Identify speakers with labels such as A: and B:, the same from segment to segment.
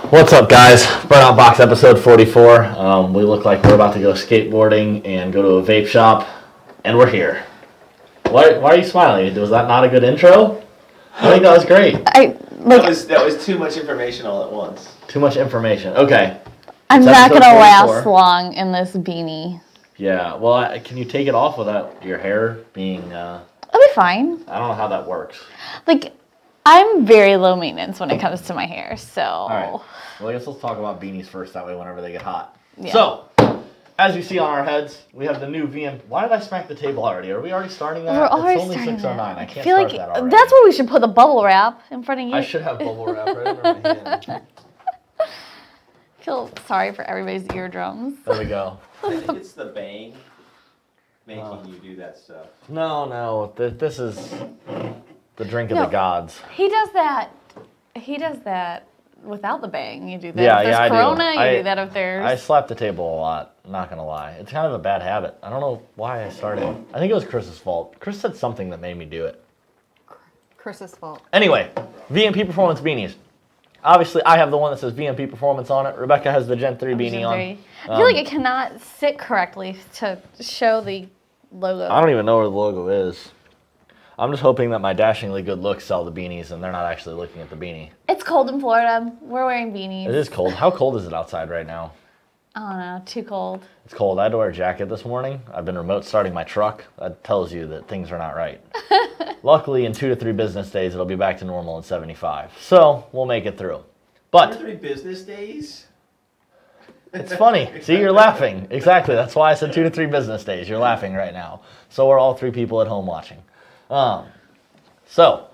A: What's up, guys? Burnout Box episode 44. We look like we're about to go skateboarding and go to a vape shop, and we're here. Why are you smiling? Was that not a good intro? I think that was great.
B: That was too much information all at once.
A: Too much information. Okay.
C: I'm not going to last long in this beanie.
A: Yeah, well, can you take it off without your hair being...
C: It'll be fine.
A: I don't know how that works.
C: Like, I'm very low maintenance when it comes to my hair, so...
A: All right. Well, I guess let's talk about beanies first, that way whenever they get hot.
C: Yeah.
A: So, as you see on our heads, we have the new VM... Why did I smack the table already? Are we already starting that?
C: We're already
A: it's only
C: starting
A: 6:09.
C: that.
A: I can't
C: feel
A: start
C: like
A: that already.
C: that's where we should put the bubble wrap in front of you.
A: I should have bubble wrap right under my hand.
C: I feel sorry for everybody's eardrums.
A: There we go.
B: I think it's the bang making you do that stuff.
A: No. This is the drink of the gods.
C: He does that. He does that without the bang. You do that
A: Yeah,
C: if there's
A: I
C: Corona.
A: do.
C: You do that if there's...
A: I slap the table a lot, not going to lie. It's kind of a bad habit. I don't know why I started. I think it was Chris's fault. Chris said something that made me do it.
D: Chris's fault.
A: Anyway, VMP Performance beanies. Obviously, I have the one that says VMP Performance on it. Rebecca has the Gen 3 beanie on.
C: I feel like it cannot sit correctly to show the logo.
A: I don't even know where the logo is. I'm just hoping that my dashingly good looks sell the beanies and they're not actually looking at the beanie.
C: It's cold in Florida. We're wearing beanies.
A: It is cold. How cold is it outside right now?
C: I don't know. Too cold.
A: It's cold. I had to wear a jacket this morning. I've been remote starting my truck. That tells you that things are not right. Luckily, in 2 to 3 business days, it'll be back to normal at 75. So, we'll make it through. But
B: 2 to 3 business days?
A: it's funny. See, you're laughing. Exactly. That's why I said 2 to 3 business days. You're laughing right now. So we're all 3 people at home watching. So,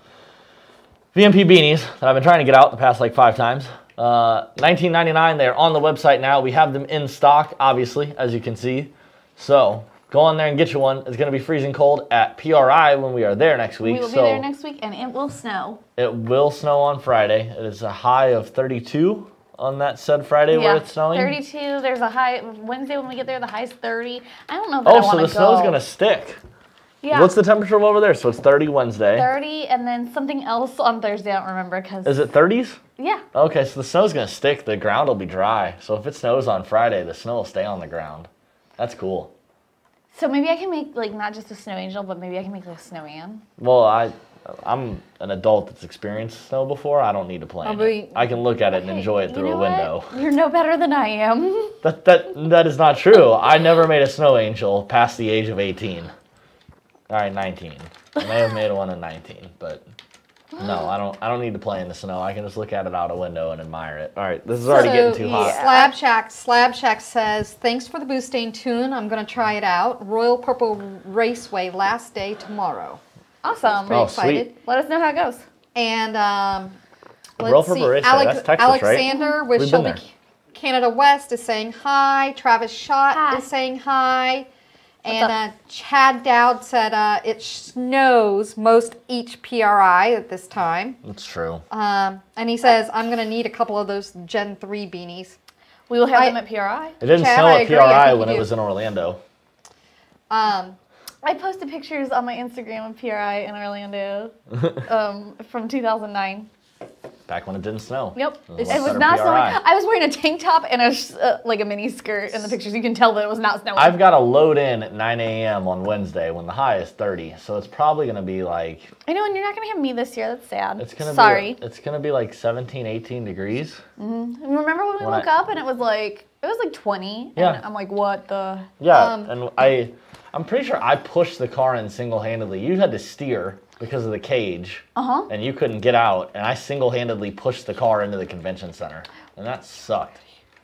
A: VMP beanies that I've been trying to get out the past like 5 times. $19.99. They're on the website now. We have them in stock, obviously, as you can see. So, go on there and get you one. It's going to be freezing cold at PRI when we are there next week.
C: We will be there next week, and it will snow.
A: It will snow on Friday. It is a high of 32 on that said Friday where it's snowing.
C: 32. There's a high. Wednesday when we get there, the high's 30. I don't know if I want to go.
A: Oh, so the snow's going to stick.
C: Yeah.
A: What's the temperature over there? So it's 30 Wednesday.
C: 30, and then something else on Thursday. I don't remember because.
A: Is it 30s?
C: Yeah.
A: Okay, so the snow's going to stick. The ground will be dry. So if it snows on Friday, the snow will stay on the ground. That's cool.
C: So maybe I can make, like, not just a snow angel, but maybe I can make, like, a snowman.
A: Well, I'm an adult that's experienced snow before. I don't need to plan it. I can look at it and enjoy it through a window.
C: You're no better than I am.
A: That is not true. I never made a snow angel past the age of 18. All right, 19. I may have made one at 19, but no, I don't need to play in the snow. I can just look at it out a window and admire it. All right, this is already getting too hot.
D: Slab Shack says, thanks for the Boostain tune. I'm going to try it out. Royal Purple Raceway, last day tomorrow.
C: Awesome.
D: Pretty excited.
A: Sweet.
D: Let
C: us know how it goes.
D: And
A: Royal Purple Raceway, that's Texas,
D: Alexander
A: right?
D: with Shelby Canada West is saying hi. Travis Schott is saying hi. And Chad Dowd said it snows most each PRI at this time.
A: That's true.
D: And he says, I'm going to need a couple of those Gen 3 beanies.
C: We will have them at PRI.
A: It didn't snow at PRI when it was in Orlando.
C: I posted pictures on my Instagram of PRI in Orlando from 2009.
A: Back when it didn't snow.
C: Yep. It was not snowing. I was wearing a tank top and like a mini skirt in the pictures. You can tell that it was not snowing.
A: I've got a load in at 9 a.m. on Wednesday when the high is 30. So it's probably going to be like...
C: I know, and you're not going to have me this year. That's sad.
A: It's gonna
C: Sorry.
A: It's going to be like 17, 18 degrees.
C: Mm-hmm. Remember when we woke up and it was like 20?
A: Yeah.
C: And I'm like, what the...
A: Yeah, and I'm pretty sure I pushed the car in single-handedly. You had to steer because of the cage, and you couldn't get out, and I single-handedly pushed the car into the convention center, and that sucked.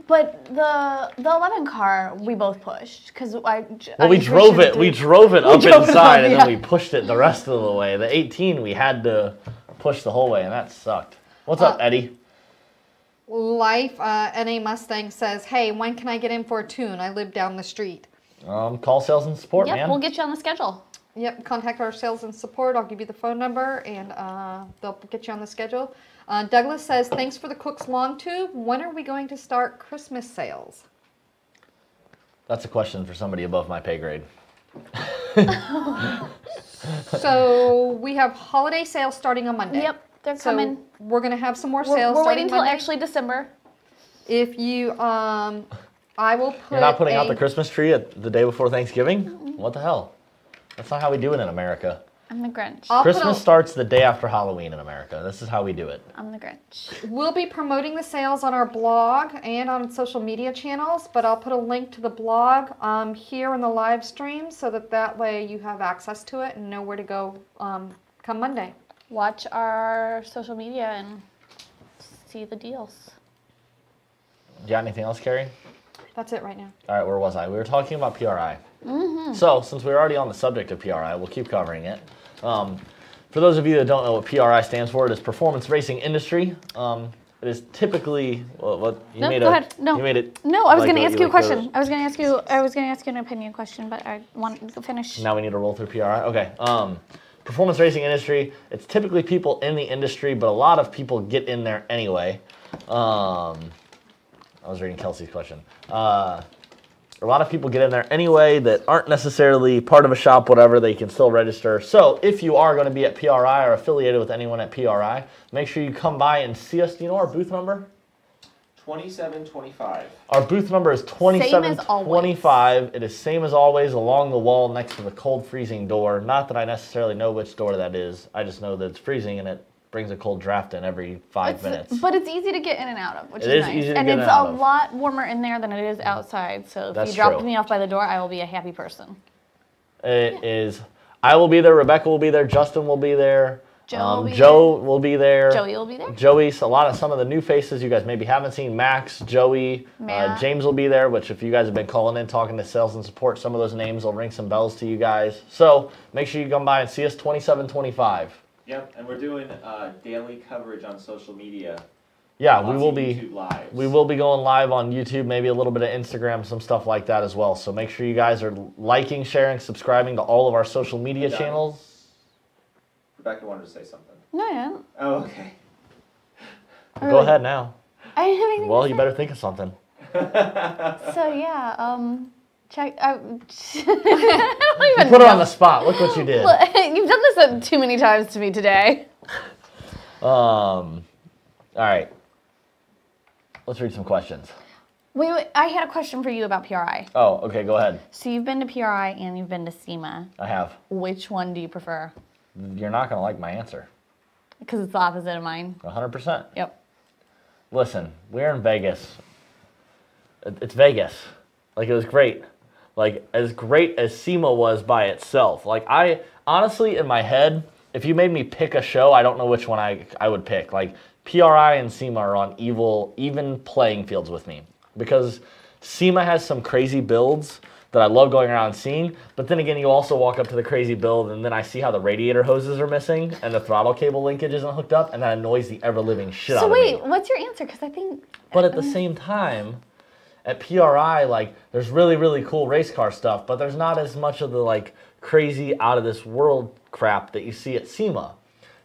C: But the 11 car, we both pushed, because
A: we drove it up inside, and then we pushed it the rest of the way. The 18, we had to push the whole way, and that sucked. What's up, Eddie?
D: Life, NA Mustang says, hey, when can I get in for a tune? I live down the street.
A: Call sales and support, man.
C: Yep, we'll get you on the schedule.
D: Yep, contact our sales and support. I'll give you the phone number, and they'll get you on the schedule. Douglas says, thanks for the Cook's Long Tube. When are we going to start Christmas sales?
A: That's a question for somebody above my pay grade.
D: So we have holiday sales starting on Monday.
C: Yep, they're coming.
D: We're going to have some more sales.
C: We're waiting until
D: Monday.
C: actually December.
D: If you, I will put
A: You're not putting out the Christmas tree the day before Thanksgiving? What the hell? That's not how we do it in America.
C: I'm the Grinch.
A: Christmas starts the day after Halloween in America. This is how we do it.
C: I'm the Grinch.
D: We'll be promoting the sales on our blog and on social media channels, but I'll put a link to the blog here in the live stream so that way you have access to it and know where to go come Monday.
C: Watch our social media and see the deals.
A: You got anything else, Carrie?
D: That's it right now.
A: All right, where was I? We were talking about PRI. So, since we're already on the subject of PRI, we'll keep covering it. For those of you that don't know what PRI stands for, it is Performance Racing Industry. It is typically go ahead. No,
C: you made it. No, I was going to ask you a question. I was going to ask you an opinion question, but I want to finish.
A: Now we need to roll through PRI. Okay. Performance Racing Industry. It's typically people in the industry, but a lot of people get in there anyway. I was reading Kelsey's question. A lot of people get in there anyway that aren't necessarily part of a shop, whatever, they can still register. So if you are going to be at PRI or affiliated with anyone at PRI, make sure you come by and see us. Do you know our booth number?
B: 2725.
A: Our booth number is 2725. It is same as always along the wall next to the cold freezing door. Not that I necessarily know which door that is. I just know that it's freezing and it brings a cold draft in every 5 minutes.
C: But it's easy to get in and out of, which
A: is
C: nice.
A: Easy to
C: and
A: get
C: it's
A: in and out
C: a
A: of.
C: lot warmer in there than it is outside. So if you drop me off by the door, I will be a happy person.
A: It is. I will be there. Rebecca will be there. Justin will be there.
C: Joe
A: will be there.
C: Joey will be there.
A: Joey. So some of the new faces you guys maybe haven't seen. Max, Joey, James will be there. Which if you guys have been calling in, talking to sales and support, some of those names will ring some bells to you guys. So make sure you come by and see us. 2725.
B: Yep, and we're doing daily coverage on social media.
A: Yeah, we will be.
B: YouTube lives.
A: We will be going live on YouTube, maybe a little bit of Instagram, some stuff like that as well. So make sure you guys are liking, sharing, subscribing to all of our social media channels.
B: Rebecca wanted to say something.
C: No, I didn't.
B: Oh, okay.
A: Go ahead now.
C: I didn't have anything
A: Well,
C: to
A: you
C: say.
A: better think of something.
C: So yeah, check.
A: You put her on the spot. Look what you did.
C: You've done this too many times to me today.
A: All right. Let's read some questions.
C: Wait, I had a question for you about PRI.
A: Oh, okay, go ahead.
C: So you've been to PRI and you've been to SEMA.
A: I have.
C: Which one do you prefer?
A: You're not going to like my answer.
C: Because it's the opposite of mine.
A: 100%.
C: Yep.
A: Listen, we're in Vegas. It's Vegas. Like, it was great. Like, as great as SEMA was by itself. Like, I, honestly, in my head, if you made me pick a show, I don't know which one I would pick. Like, PRI and SEMA are on even playing fields with me. Because SEMA has some crazy builds that I love going around and seeing. But then again, you also walk up to the crazy build, and then I see how the radiator hoses are missing, and the throttle cable linkage isn't hooked up, and that annoys the ever-living shit out of me.
C: So wait, what's your answer? Because I think...
A: But at the same time... At PRI, like, there's really, really cool race car stuff, but there's not as much of the, like, crazy out-of-this-world crap that you see at SEMA.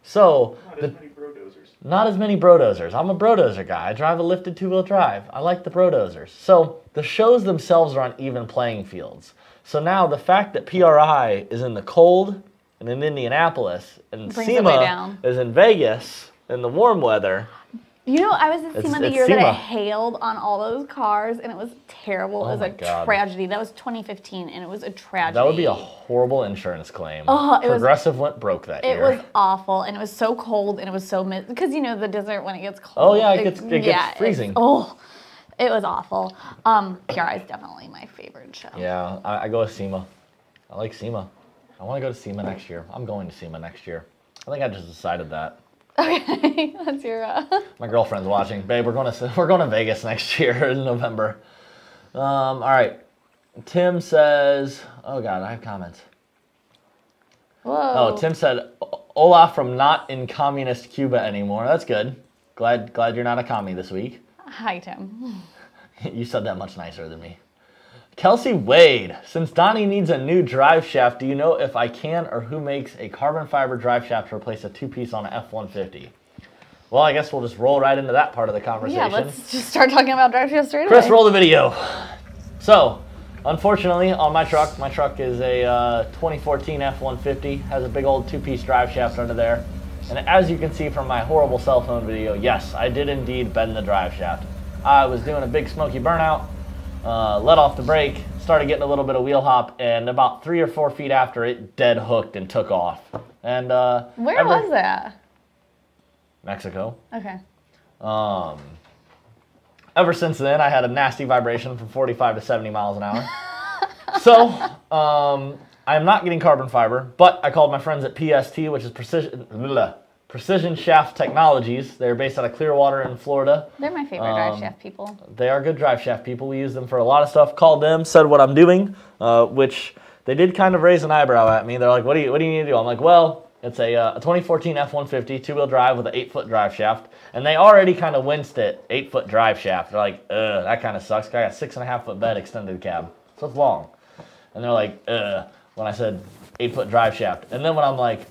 A: So...
E: Not as many brodozers.
A: Not as many brodozers. I'm a brodozer guy. I drive a lifted two-wheel drive. I like the brodozers. So the shows themselves are on even playing fields. So now the fact that PRI is in the cold and in Indianapolis, and SEMA is in Vegas in the warm weather...
C: You know, I was at SEMA the year that it hailed on all those cars, and it was terrible. It was a tragedy. That was 2015, and it was a tragedy.
A: That would be a horrible insurance claim.
C: Oh,
A: Progressive went broke that year.
C: It was awful, and it was so cold, and it was so because you know the desert when it gets cold.
A: Oh yeah, it gets freezing.
C: It was awful. PRI is definitely my favorite show.
A: Yeah, I go with SEMA. I like SEMA. I want to go to SEMA next year. I'm going to SEMA next year. I think I just decided that.
C: Okay, that's your.
A: My girlfriend's watching. Babe, we're going to Vegas next year in November. All right. Tim says, oh God, I have comments.
C: Whoa.
A: Oh, Tim said, Olaf from not in communist Cuba anymore. That's good. Glad you're not a commie this week.
C: Hi, Tim.
A: You said that much nicer than me. Kelsey Wade, since Donnie needs a new drive shaft, do you know if I can or who makes a carbon fiber drive shaft to replace a two-piece on an F-150? Well, I guess we'll just roll right into that part of the conversation.
C: Yeah, let's just start talking about drive shafts straight
A: Chris,
C: away.
A: roll the video. So, unfortunately, on my truck is a 2014 F-150, has a big old two-piece drive shaft under there. And as you can see from my horrible cell phone video, yes, I did indeed bend the drive shaft. I was doing a big smoky burnout, let off the brake, started getting a little bit of wheel hop, and about 3 or 4 feet after, it dead hooked and took off. And
C: where was that?
A: Mexico.
C: Okay.
A: Ever since then, I had a nasty vibration from 45 to 70 miles an hour. So, I am not getting carbon fiber, but I called my friends at PST, which is Precision Shaft Technologies. They're based out of Clearwater in Florida.
C: They're my favorite drive shaft people.
A: They are good drive shaft people. We use them for a lot of stuff. Called them, said what I'm doing, which they did kind of raise an eyebrow at me. They're like, what do you need to do? I'm like, well, it's a 2014 F-150 two-wheel drive with an 8-foot drive shaft. And they already kind of winced at 8-foot drive shaft. They're like, that kind of sucks. I got a 6.5-foot bed extended cab. So it's long. And they're like, when I said 8-foot drive shaft. And then when I'm like,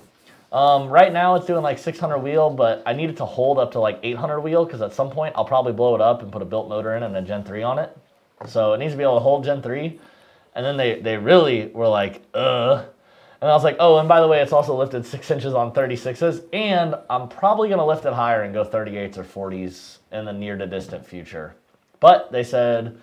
A: right now it's doing like 600 wheel, but I need it to hold up to like 800 wheel because at some point I'll probably blow it up and put a built motor in and a Gen 3 on it. So it needs to be able to hold Gen 3. And then they really were like, And I was like, oh, and by the way, it's also lifted 6 inches on 36s, and I'm probably going to lift it higher and go 38s or 40s in the near to distant future. But they said,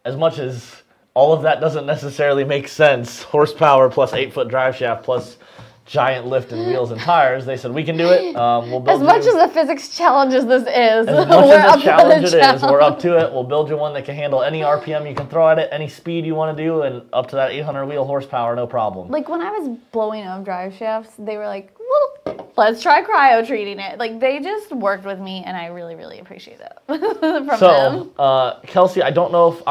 A: as much as all of that doesn't necessarily make sense, horsepower plus 8-foot drive shaft plus giant lift and wheels and tires, they said, we can do it. We'll build
C: as much as the physics challenge as this is,
A: as much as the challenge it is, we're up to it. We'll build you one that can handle any RPM you can throw at it, any speed you want to do, and up to that 800 wheel horsepower, no problem.
C: Like when I was blowing up drive shafts, they were like, well, let's try cryo treating it. Like they just worked with me, and I really, really appreciate it from them.
A: Kelsey, I don't know if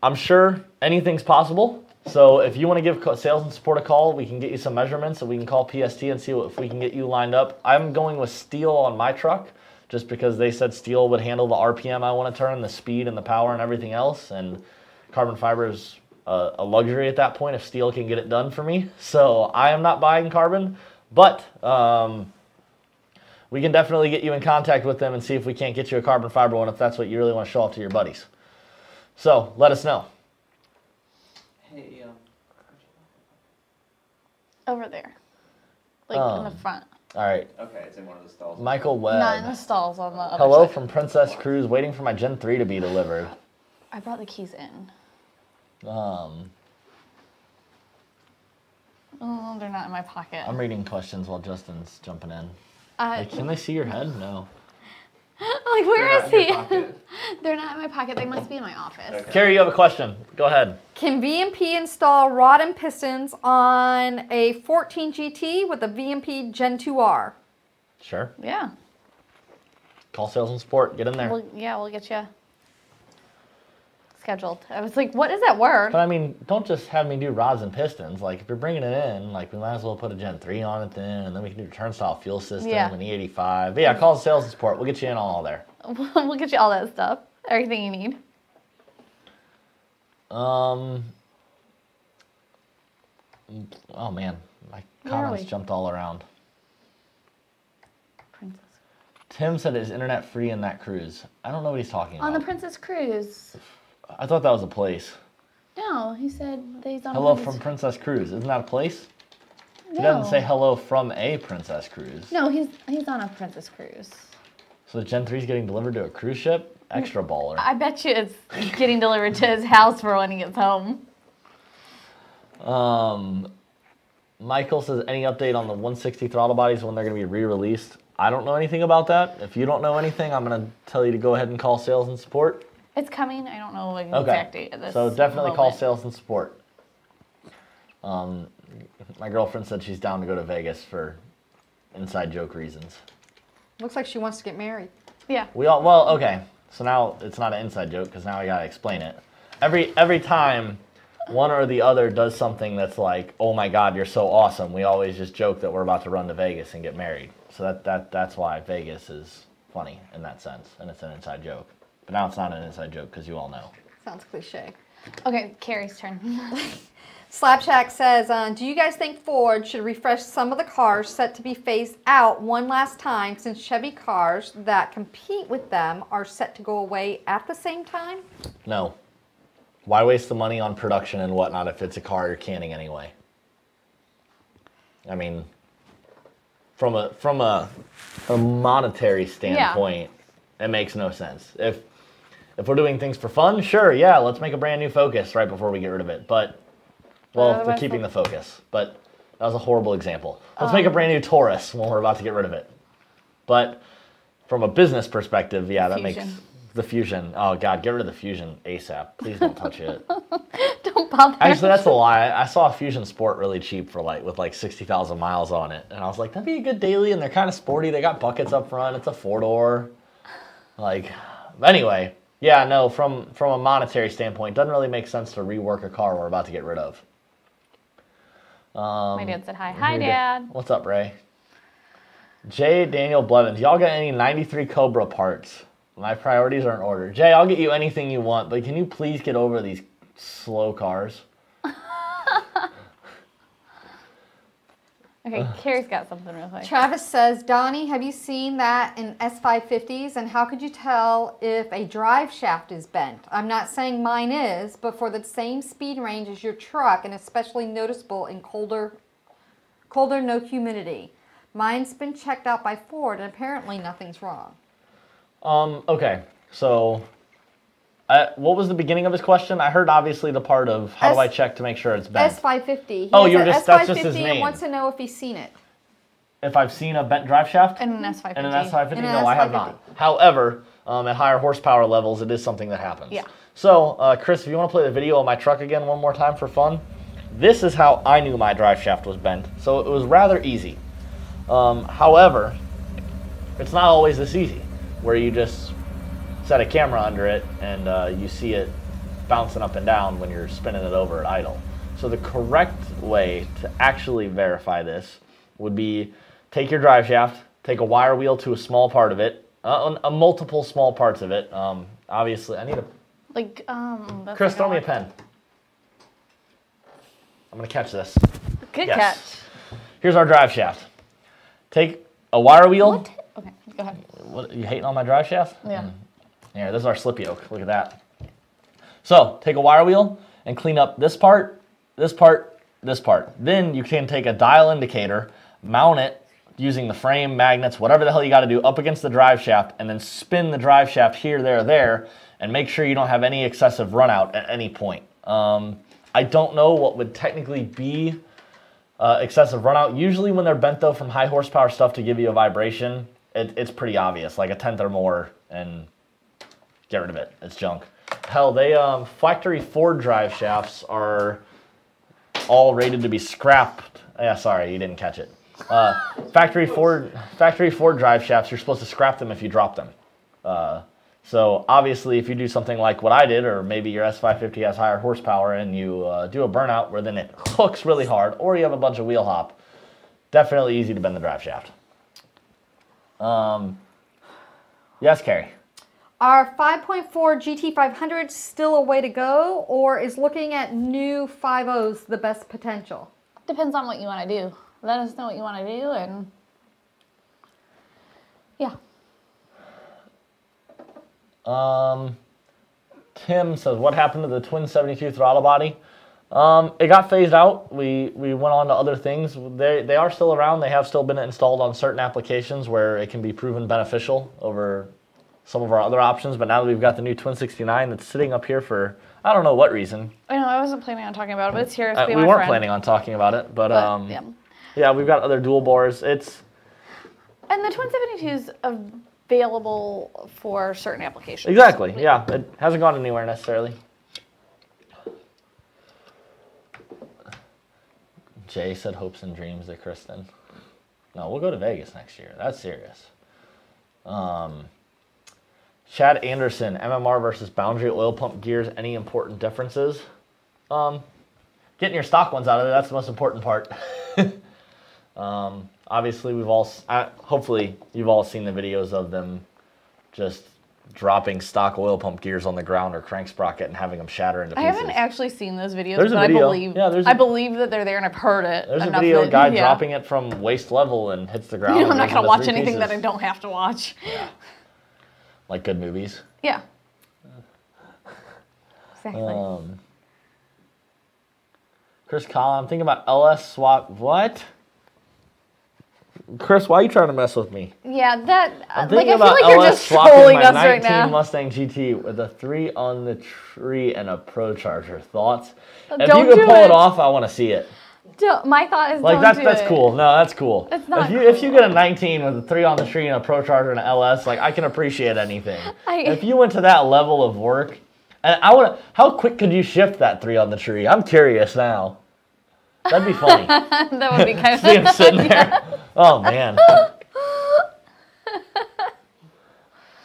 A: I'm sure anything's possible. So if you want to give sales and support a call, we can get you some measurements and we can call PST and see if we can get you lined up. I'm going with steel on my truck just because they said steel would handle the RPM I want to turn, the speed and the power and everything else. And carbon fiber is a luxury at that point if steel can get it done for me. So I am not buying carbon, but we can definitely get you in contact with them and see if we can't get you a carbon fiber one if that's what you really want to show off to your buddies. So let us know.
B: Hey,
C: Over there. Like in the front.
A: All right.
B: okay, it's in one of the stalls.
A: Michael Webb.
C: Not in the stalls on the other
A: Hello
C: side.
A: from Princess Cruise, waiting for my Gen 3 to be delivered.
C: I brought the keys in.
A: Oh,
C: They're not in my pocket.
A: I'm reading questions while Justin's jumping in.
C: Like,
A: Can they see your head? No.
C: where is he?
B: Pocket?
C: They're not in my pocket. They must be in my office.
B: Okay.
A: Carrie, you have a question. Go ahead.
D: Can VMP install rod and pistons on a 14 GT with a VMP Gen 2R?
A: Sure.
C: Yeah.
A: Call sales and support. Get in there.
C: We'll get you scheduled. I was like, what is that word?
A: But I mean, don't just have me do rods and pistons. Like, if you're bringing it in, like, we might as well put a Gen 3 on it then, and then we can do a turnstile fuel system and E85. But yeah, call sales and support. We'll get you in all there.
C: We'll get you all that stuff. Everything you need.
A: Oh man, my comments
C: we?
A: jumped all around.
C: Princess.
A: Tim said it's internet free in that cruise. I don't know what he's talking about.
C: On the Princess Cruise.
A: I thought that was a place.
C: No, he said that he's on
A: Hello
C: Princess
A: from Princess Cruise. Isn't that a place?
C: No.
A: He doesn't say hello from a Princess Cruise.
C: No, he's on a Princess Cruise.
A: So the Gen 3 is getting delivered to a cruise ship? Extra baller.
C: I bet you it's getting delivered to his house for when he gets home.
A: Michael says, any update on the 160 throttle bodies when they're going to be re-released? I don't know anything about that. If you don't know anything, I'm going to tell you to go ahead and call sales and support.
C: It's coming. I don't know the exact date of this.
A: So definitely call
C: moment.
A: sales and support. My girlfriend said she's down to go to Vegas for inside joke reasons.
D: Looks like she wants to get married.
C: Yeah.
A: Well, okay. So now it's not an inside joke because now I gotta explain it. Every time one or the other does something that's like, oh my God, you're so awesome, we always just joke that we're about to run to Vegas and get married. So that's why Vegas is funny in that sense, and it's an inside joke. But now it's not an inside joke because you all know.
D: Sounds cliche.
C: Okay, Carrie's turn.
D: Slapshack says, do you guys think Ford should refresh some of the cars set to be phased out one last time since Chevy cars that compete with them are set to go away at the same time?
A: No. Why waste the money on production and whatnot if it's a car you're canning anyway? I mean, from a monetary standpoint, it makes no sense. If we're doing things for fun, sure, yeah, let's make a brand new Focus right before we get rid of it. But, well, we're keeping the Focus. But that was a horrible example. Let's make a brand new Taurus when we're about to get rid of it. But from a business perspective, yeah, that makes the Fusion. Oh, God, get rid of the Fusion ASAP. Please don't touch it.
C: Don't bother.
A: Actually, that's a lie. I saw a Fusion Sport really cheap for with 60,000 miles on it. And I was like, that'd be a good daily. And they're kind of sporty. They got buckets up front. It's a 4-door. Anyway. Yeah, no, from a monetary standpoint, doesn't really make sense to rework a car we're about to get rid of.
C: My dad said hi. Hi, Dad.
A: What's up, Ray? Jay Daniel Blevins, y'all got any 93 Cobra parts? My priorities are in order. Jay, I'll get you anything you want, but can you please get over these slow cars?
C: Okay, Carrie's got something real quick.
D: Travis says, Donnie, have you seen that in S550s? And how could you tell if a drive shaft is bent? I'm not saying mine is, but for the same speed range as your truck, and especially noticeable in colder, no humidity. Mine's been checked out by Ford, and apparently nothing's wrong.
A: Okay, so what was the beginning of his question? I heard obviously the part of how do I check to make sure it's bent?
D: S550.
A: That's just his name.
D: And wants to know if he's seen it.
A: If I've seen a bent drive shaft?
C: In an S550.
A: In an S550? No, I have not. However, at higher horsepower levels, it is something that happens.
C: Yeah.
A: So, Chris, if you want to play the video of my truck again one more time for fun, this is how I knew my drive shaft was bent. So it was rather easy. However, it's not always this easy, where you just set a camera under it and you see it bouncing up and down when you're spinning it over at idle. So the correct way to actually verify this would be take your drive shaft, take a wire wheel to a small part of it, multiple small parts of it. Obviously, I need a... Chris, throw me a pen. I'm going to catch this.
C: Good catch.
A: Here's our drive shaft. Take a wire wheel.
C: What? Okay, go ahead.
A: What, you hating on my drive shaft?
C: Yeah.
A: Here, this is our slip yoke. Look at that. So, take a wire wheel and clean up this part, this part, this part. Then you can take a dial indicator, mount it using the frame, magnets, whatever the hell you got to do up against the drive shaft, and then spin the drive shaft here, there, and make sure you don't have any excessive run out at any point. I don't know what would technically be excessive run out. Usually when they're bent though from high horsepower stuff to give you a vibration, it's pretty obvious, like a tenth or more, and get rid of it. It's junk. Hell, they factory Ford drive shafts are all rated to be scrapped. Yeah, sorry, you didn't catch it. Factory Ford drive shafts, you're supposed to scrap them if you drop them. So obviously, if you do something like what I did, or maybe your S550 has higher horsepower and you do a burnout where then it hooks really hard, or you have a bunch of wheel hop, definitely easy to bend the drive shaft. Yes, Carrie.
D: Are 5.4 GT500 still a way to go, or is looking at new 5.0s the best potential?
C: Depends on what you want to do. Let us know what you want to do, and yeah.
A: Tim says, what happened to the twin 72 throttle body? It got phased out. We went on to other things. They are still around. They have still been installed on certain applications where it can be proven beneficial over some of our other options. But now that we've got the new twin 69 that's sitting up here for, I don't know what reason.
C: I know, I wasn't planning on talking about it, but it's here.
A: We weren't planning on talking about it, but yeah, we've got other dual bores. And
C: the twin 72 is available for certain applications.
A: Exactly, yeah. It hasn't gone anywhere necessarily. Jay said hopes and dreams to Kristen. No, we'll go to Vegas next year. That's serious. Chad Anderson, MMR versus boundary oil pump gears, any important differences? Getting your stock ones out of there, that's the most important part. Obviously, hopefully you've all seen the videos of them just dropping stock oil pump gears on the ground or crank sprocket and having them shatter into pieces.
C: I haven't actually seen those videos,
A: but
C: I believe that they're there and I've heard it.
A: There's a video of a guy dropping it from waist level and hits the ground.
C: You know, I'm not going to watch anything that I don't have to watch.
A: Yeah. Like good movies?
C: Yeah. Exactly.
A: Chris Collin, I'm thinking about LS swap. What? Chris, why are you trying to mess with me?
C: Yeah, that.
A: I'm
C: Like,
A: thinking
C: I feel
A: about
C: like you're
A: LS
C: just
A: swapping
C: trolling
A: my
C: us right
A: 19
C: now.
A: Mustang GT with a 3 on the tree and a Pro Charger. Thoughts? If
C: Don't
A: you could
C: do
A: pull it
C: it.
A: off, I want to see it.
C: My thought is
A: Like
C: don't do
A: that's
C: it.
A: cool. No, that's cool.
C: It's not
A: if you
C: cool.
A: get a 19 with a 3 on the tree and a Pro Charger and an LS, like I can appreciate anything. If you went to that level of work, and how quick could you shift that 3 on the tree? I'm curious now. That'd be funny.
C: That would be kind of.
A: See him sitting there. Oh man.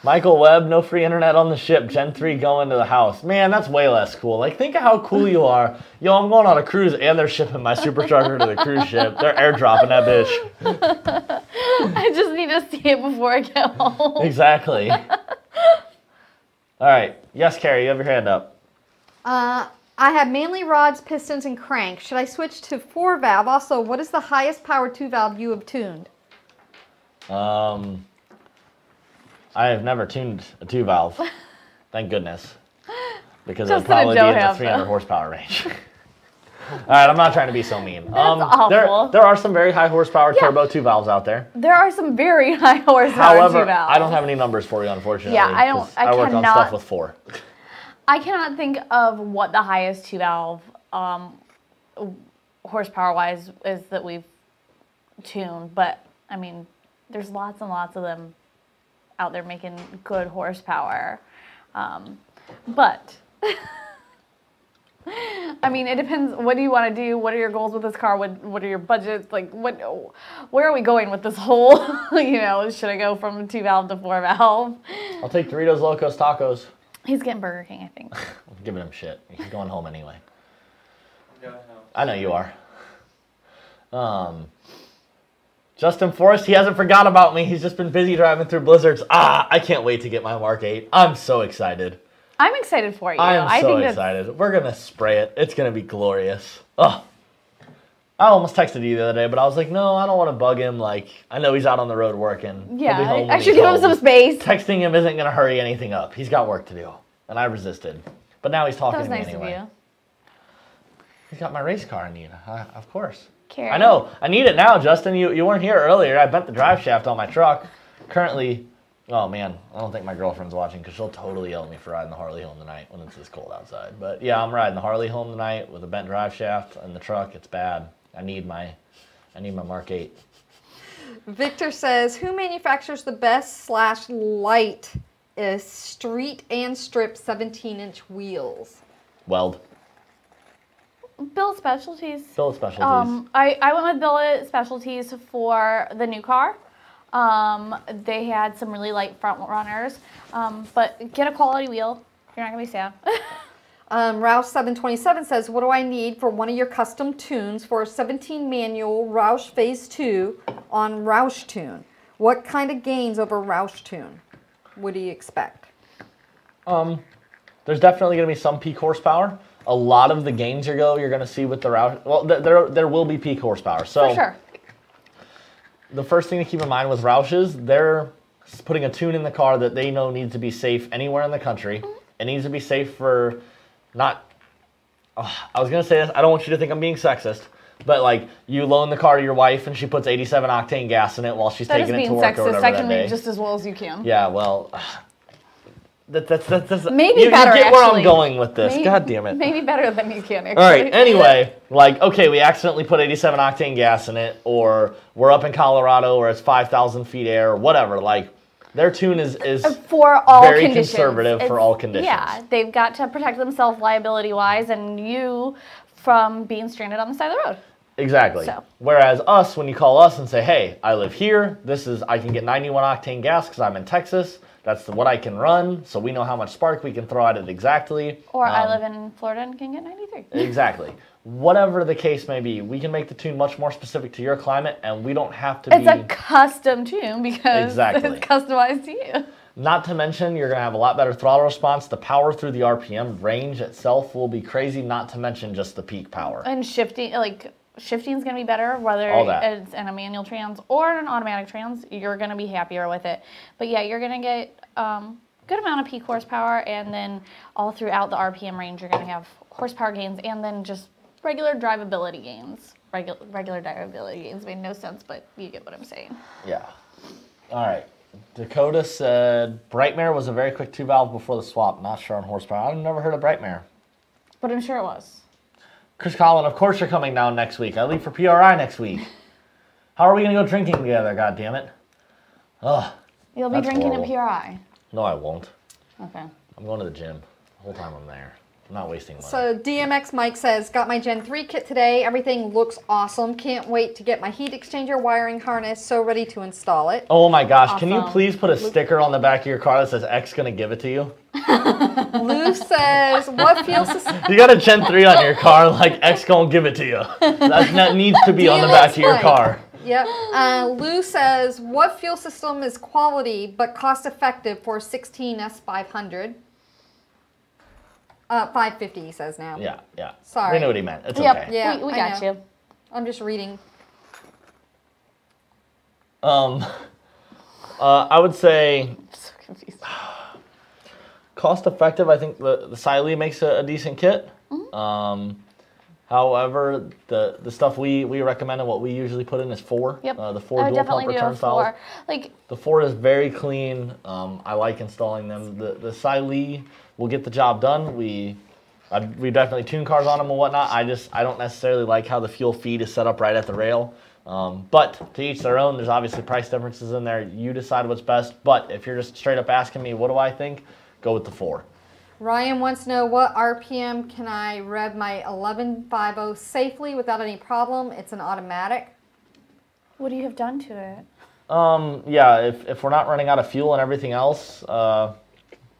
A: Michael Webb, no free internet on the ship. Gen 3 going to the house. Man, that's way less cool. Like, think of how cool you are. Yo, I'm going on a cruise and they're shipping my supercharger to the cruise ship. They're airdropping that bitch.
C: I just need to see it before I get home.
A: Exactly. All right. Yes, Carrie, you have your hand up.
D: I have mainly rods, pistons, and cranks. Should I switch to 4-valve? Also, what is the highest power 2-valve you have tuned?
A: I have never tuned a 2-valve. Thank goodness. Because it would
C: Just that I
A: probably be
C: don't
A: in the
C: have
A: 300
C: them.
A: horsepower range. All right, I'm not trying to be so mean.
C: awful.
A: There are some very high horsepower turbo 2-valves out there.
C: There are some very high horsepower
A: However,
C: 2-valves.
A: I don't have any numbers for you, unfortunately.
C: Yeah, I don't-
A: 'cause
C: I
A: work on
C: cannot-
A: stuff with 4.
C: I cannot think of what the highest 2-valve horsepower-wise is that we've tuned, but I mean, there's lots and lots of them out there making good horsepower. But I mean, it depends. What do you want to do? What are your goals with this car? What are your budgets? Like, where are we going with this whole? Should I go from 2-valve to 4-valve?
A: I'll take Doritos Locos Tacos.
C: He's getting Burger King, I think.
A: I'm giving him shit. He's going home anyway.
B: Yeah,
A: I know you are. Justin Forrest, he hasn't forgot about me. He's just been busy driving through blizzards. I can't wait to get my Mark 8. I'm so excited.
C: I'm excited for you.
A: I think excited. We're going to spray it. It's going to be glorious. Oh, I almost texted you the other day, but I was like, no, I don't want to bug him. Like, I know he's out on the road working. He'll be home
C: Yeah,
A: when
C: I
A: he's
C: should give him
A: home.
C: some space.
A: Texting him isn't going to hurry anything up. He's got work to do. And I resisted. But now he's talking
C: That was
A: to me
C: nice
A: anyway.
C: of you.
A: He's got my race car I need. Of course.
C: Carrie.
A: I know. I need it now, Justin. You weren't here earlier. I bent the drive shaft on my truck. Currently, oh man, I don't think my girlfriend's watching because she'll totally yell at me for riding the Harley home tonight when it's this cold outside. But yeah, I'm riding the Harley home tonight with a bent drive shaft in the truck. It's bad. I need my Mark 8.
D: Victor says, who manufactures the best / light street and strip 17-inch wheels?
A: Weld.
C: Billet Specialties.
A: Billet Specialties.
C: I went with Billet Specialties for the new car. They had some really light front runners, but get a quality wheel. You're not gonna be sad.
D: Roush727 says, what do I need for one of your custom tunes for a 17 manual Roush Phase 2 on Roush Tune? What kind of gains over Roush Tune would you expect?
A: There's definitely going to be some peak horsepower. A lot of the gains you're going to see with the Roush, well, there will be peak horsepower. So
C: For sure.
A: the first thing to keep in mind with Roush is they're putting a tune in the car that they know needs to be safe anywhere in the country. It needs to be safe for not, I was going to say this, I don't want you to think I'm being sexist, but like you loan the car to your wife and she puts 87 octane gas in it while she's taking it to work or whatever
C: I
A: that
C: can
A: day.
C: read just as well as you can.
A: Yeah, well, that's
C: Maybe
A: you
C: better,
A: get where
C: actually.
A: I'm going with this. God damn it.
C: Maybe better than you can, actually.
A: All right, anyway, like, okay, we accidentally put 87 octane gas in it, or we're up in Colorado where it's 5,000 feet air, or whatever. Like, their tune is
C: For all
A: very
C: conditions.
A: conservative for all conditions.
C: Yeah, they've got to protect themselves liability-wise and you from being stranded on the side of the road.
A: Exactly.
C: So.
A: Whereas us, when you call us and say, hey, I live here, I can get 91 octane gas because I'm in Texas, that's what I can run, so we know how much spark we can throw at it exactly.
C: Or I live in Florida and can get 93.
A: Exactly. Whatever the case may be, we can make the tune much more specific to your climate, and we don't have to
C: It's a custom tune because
A: Exactly.
C: it's customized to you.
A: Not to mention, you're going to have a lot better throttle response. The power through the RPM range itself will be crazy, not to mention just the peak power.
C: And shifting's going to be better, whether
A: All that.
C: it's in a manual trans or an automatic trans. You're going to be happier with it. But yeah, you're going to get good amount of peak horsepower, and then all throughout the RPM range, you're going to have horsepower gains, and then just regular drivability gains. Regular drivability gains made no sense, but you get what I'm saying.
A: Yeah. All right. Dakota said Brightmare was a very quick 2-valve before the swap. Not sure on horsepower. I've never heard of Brightmare.
C: But I'm sure it was.
A: Chris Collin, of course you're coming down next week. I leave for PRI next week. How are we going to go drinking together, God damn it? Ugh.
C: You'll be
A: That's
C: drinking
A: horrible.
C: in PRI.
A: No, I won't.
C: Okay.
A: I'm going to the gym the whole time I'm there. I'm not wasting money.
D: So DMX Mike says, got my Gen 3 kit today. Everything looks awesome. Can't wait to get my heat exchanger wiring harness. So ready to install it.
A: Oh my gosh, can you
C: Awesome.
A: please put a sticker on the back of your car that says X gonna give it to you?
D: Lou says, what fuel system?
A: You got a Gen 3 on your car, like X gonna give it to you. That needs to be on the back of your
D: Mike.
A: car.
D: Yep. Lou says, what fuel system is quality but cost effective for 16 S500? 550, he says now.
A: Yeah, yeah.
D: Sorry.
A: We know what he meant. It's
C: Yep.
A: okay.
D: Yeah,
C: we
D: I
C: got
D: know.
C: you.
D: I'm just reading.
A: I would say
C: I'm so confused.
A: cost effective. I think the Siley makes a decent kit. However, the stuff we recommend and what we usually put in is 4.
C: Yep.
A: The 4
C: I would
A: dual pump
C: definitely do
A: return
C: a
A: styles.
C: 4. Like,
A: The 4 is very clean. I like installing them. The Siley will get the job done. We definitely tune cars on them and whatnot. I don't necessarily like how the fuel feed is set up right at the rail. But to each their own. There's obviously price differences in there. You decide what's best. But if you're just straight up asking me, what do I think? Go with the 4.
D: Ryan wants to know what RPM can I rev my 1150 safely without any problem. It's an automatic.
C: what do you have done to it?
A: Yeah, if we're not running out of fuel and everything else,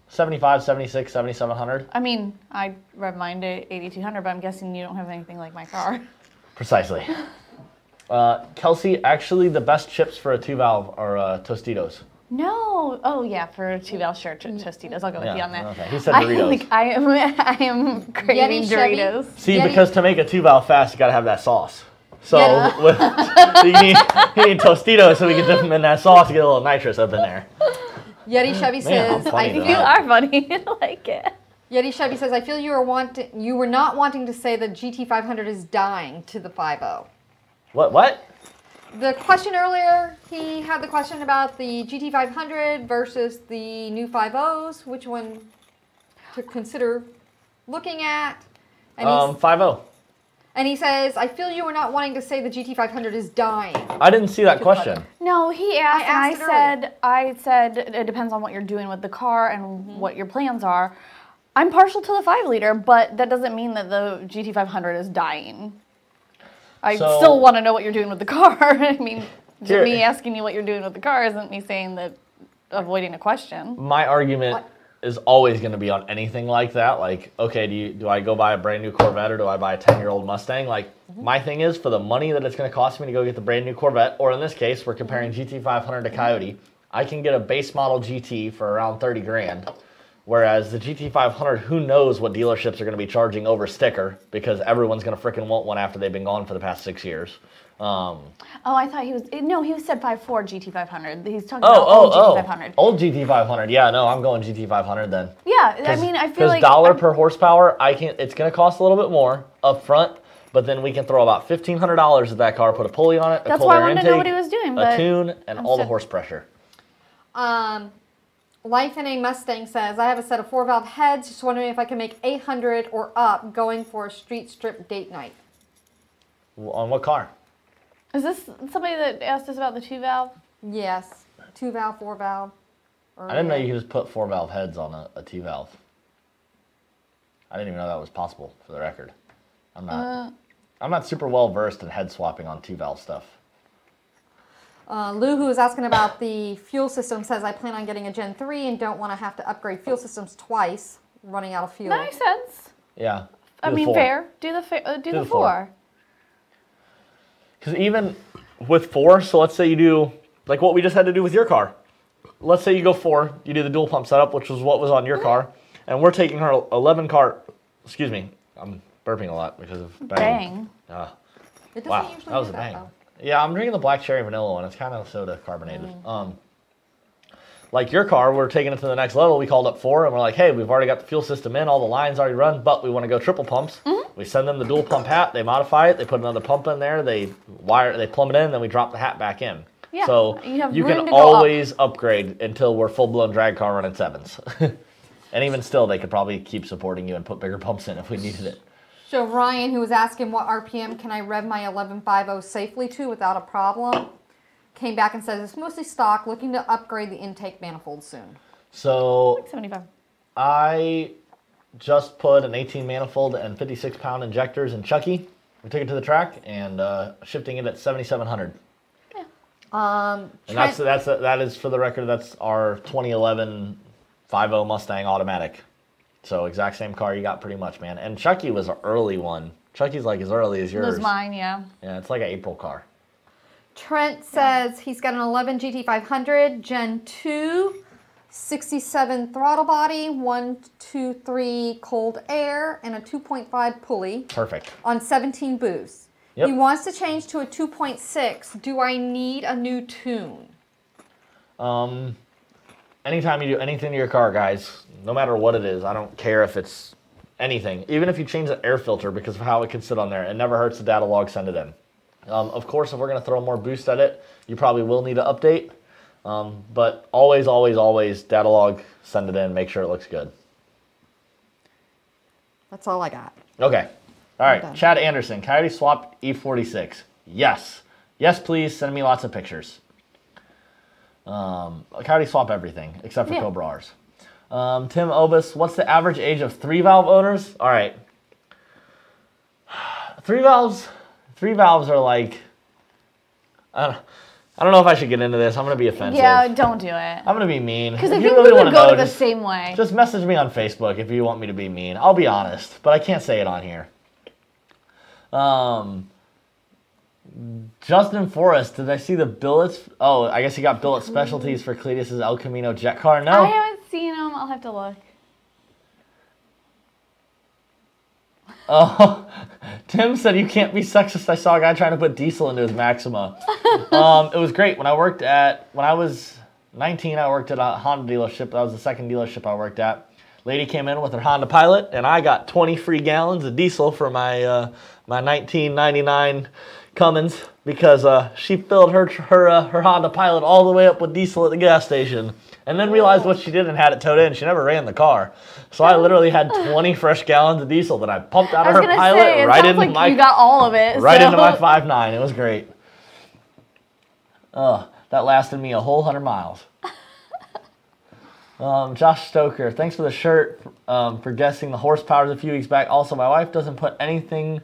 A: 75, 76, 7700.
C: I mean, I rev mine to 8200, but I'm guessing you don't have anything like my car.
A: Precisely. Kelsey, actually the best chips for a 2-valve are Tostitos.
C: No. Oh, yeah, for 2-valve, sure, Tostitos. I'll go with you on that.
A: Okay. He said Doritos.
C: I am craving
D: Yeti Chevy?
C: Doritos.
A: See,
D: Yeti-
A: because to make a 2-valve fast, you gotta have that sauce. So
C: Yeah.
A: you need Tostitos so we can dip them in that sauce to get a little nitrous up in there.
D: Yeti Chevy
A: Man, I'm
D: says,
A: funny
D: I
A: tonight.
C: You are funny. I like it.
D: Yeti Chevy says, I feel you were not wanting to say the GT500 is dying to the 5.0.
A: What?
D: The question earlier, he had the question about the GT500 versus the new 5.0s, which one to consider looking at. And,
A: 5-0.
D: and he says, I feel you were not wanting to say the GT500 is dying.
A: I didn't see that question.
C: No, he asked,
D: I asked
C: and I said it depends on what you're doing with the car and what your plans are. I'm partial to the 5-liter, but that doesn't mean that the GT500 is dying. I
A: So-
C: still want to know what you're doing with the car. I mean,
A: Here-
C: me asking you what you're doing with the car isn't me saying that avoiding a question.
A: My argument
D: What?
A: is always going to be on anything like that. Like, okay, do I go buy a brand new Corvette or do I buy a 10-year-old Mustang? Like, my thing is, for the money that it's going to cost me to go get the brand new Corvette, or in this case, we're comparing GT500 to Coyote, I can get a base model GT for around 30 grand. Whereas the GT500, who knows what dealerships are going to be charging over sticker, because everyone's going to freaking want one after they've been gone for the past 6 years.
C: Oh, I thought he was, no, he said 5.4 GT500. He's talking about old GT500.
A: Old GT500. Yeah, no, I'm going GT500 then.
C: Yeah, I mean, I feel like
A: dollar per horsepower, it's going to cost a little bit more up front, but then we can throw about $1,500 at that car, put a pulley on it, a
C: That's
A: cold
C: why I
A: air
C: wanted to
A: intake,
C: know what he was doing,
A: a
C: but
A: tune, and all the
C: still-
A: horse pressure.
D: Life in a Mustang says, I have a set of 4-valve heads, just wondering if I can make 800 or up going for a street strip date night.
A: On what car?
C: Is this somebody that asked us about the 2-valve?
D: Yes, 2-valve, 4-valve.
A: I didn't know you could just put 4-valve heads on a 2-valve. I didn't even know that was possible, for the record. I'm not super well versed in head swapping on 2-valve stuff.
D: Lou, who was asking about the fuel system, says, I plan on getting a Gen 3 and don't want to have to upgrade fuel systems twice, running out of fuel.
C: That makes sense.
A: Yeah.
C: I
A: do the
C: mean,
A: 4.
C: fair. Do the 4.
A: Because even with 4, so let's say you do, like what we just had to do with your car. Let's say you go 4, you do the dual pump setup, which was what was on your car, and we're taking her 11 car, excuse me, I'm burping a lot because of bang.
C: Bang.
D: It doesn't
A: Wow,
D: usually
A: that was
D: do
A: a bang.
D: though.
A: Yeah, I'm drinking the black cherry vanilla one. It's kind of soda carbonated. like your car, we're taking it to the next level. We called up Ford and we're like, hey, we've already got the fuel system in, all the lines already run, but we want to go triple pumps. We send them the dual pump hat, they modify it, they put another pump in there, they plumb it in, then we drop the hat back in.
C: Yeah,
A: so
C: you
A: can always upgrade until we're full-blown drag car running 7s. And even still, they could probably keep supporting you and put bigger pumps in if we needed it.
D: So Ryan, who was asking what RPM can I rev my 1150 safely to without a problem, came back and says it's mostly stock, looking to upgrade the intake manifold soon.
A: So
C: like 75.
A: I just put an 18 manifold and 56-pound injectors in Chucky. We took it to the track and shifting it at 7,700.
C: Yeah.
A: And that is for the record. That's our 2011 5.0 Mustang automatic. So exact same car you got pretty much, man. And Chucky was an early one. Chucky's like as early as yours.
C: It was mine, yeah.
A: Yeah, it's like an April car.
D: Trent says he's got an 11 GT500 Gen 2, 67 throttle body, 1, 2, 3 cold air, and a 2.5 pulley.
A: Perfect.
D: On 17 boosts.
A: Yep.
D: He wants to change to a 2.6. Do I need a new tune?
A: Anytime you do anything to your car, guys, no matter what it is, I don't care if it's anything. Even if you change the air filter because of how it can sit on there, it never hurts the data log, send it in. Of course, if we're going to throw more boost at it, you probably will need to update. But always, always, always data log, send it in, make sure it looks good.
D: That's all I got.
A: Okay. All right. Chad Anderson, Coyote Swap E46. Yes. Yes, please. Send me lots of pictures. Coyote Swap everything except for Cobra R's. Tim Obus, what's the average age of 3-valve owners? All right. 3 valves are like, I don't know if I should get into this. I'm going to be offensive.
C: Yeah, don't do it.
A: I'm going to be mean.
C: Because I
A: If
C: think
A: you really
C: we
A: want
C: would
A: to
C: go
A: know,
C: the same way.
A: just message me on Facebook if you want me to be mean. I'll be honest, but I can't say it on here. Justin Forrest, did I see the billets? Oh, I guess he got billet specialties for Cletus's El Camino jet car. No.
C: I haven't seen them. I'll have to look.
A: Oh, Tim said you can't be sexist. I saw a guy trying to put diesel into his Maxima. It was great. When I was 19, I worked at a Honda dealership. That was the second dealership I worked at. Lady came in with her Honda Pilot, and I got 20 free gallons of diesel for my my 1999 Cummins because she filled her Honda Pilot all the way up with diesel at the gas station. And then realized what she did and had it towed in. She never ran the car. So I literally had 20 fresh gallons of diesel that I pumped out of her Pilot right into my...
C: you got all of it.
A: Right into my 5.9. It was great. That lasted me a whole 100 miles. Josh Stoker, thanks for the shirt, for guessing the horsepowers a few weeks back. Also, my wife doesn't put anything...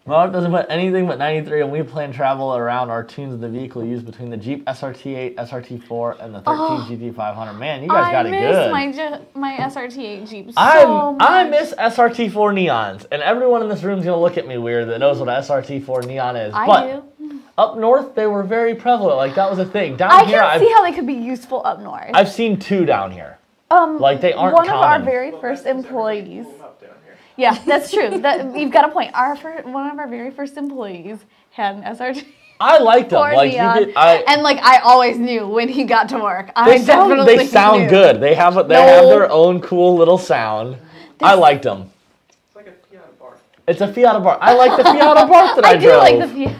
A: My wife doesn't put anything but 93, and we plan travel around our tunes of the vehicle used between the Jeep SRT8, SRT4, and the 13 GT500. Man, you guys got it good.
C: I miss my SRT8 Jeep so much.
A: I miss SRT4 neons, and everyone in this room is going to look at me weird that knows what an SRT4 neon is.
C: I do.
A: Up north, they were very prevalent. Like, that was a thing. Down here,
C: I can see how they could be useful up north.
A: I've seen 2 down here. Like, they aren't
C: one
A: common.
C: of our very first employees. Yeah, that's true. You've got a point. One of our very first employees had an SRT.
A: I liked them. Like
C: I always knew when he got to work.
A: They sound good. They have their own cool little sound. I liked them.
B: It's like a Fiat Abarth.
A: It's a Fiat Abarth. I like the Fiat Abarth that I drove.
C: do like the Fiat.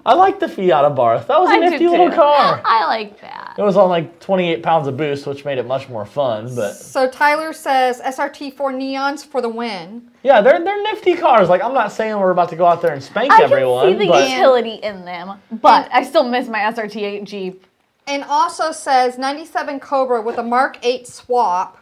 A: I like the Fiat Abarth. That was a nifty little car.
C: I like that.
A: It was on like 28 pounds of boost, which made it much more fun. But
D: so Tyler says SRT4 neons for the win.
A: Yeah, they're nifty cars. Like, I'm not saying we're about to go out there and spank everyone.
C: I can see the utility in them, but I still miss my SRT8 Jeep.
D: And also says 97 Cobra with a Mark 8 swap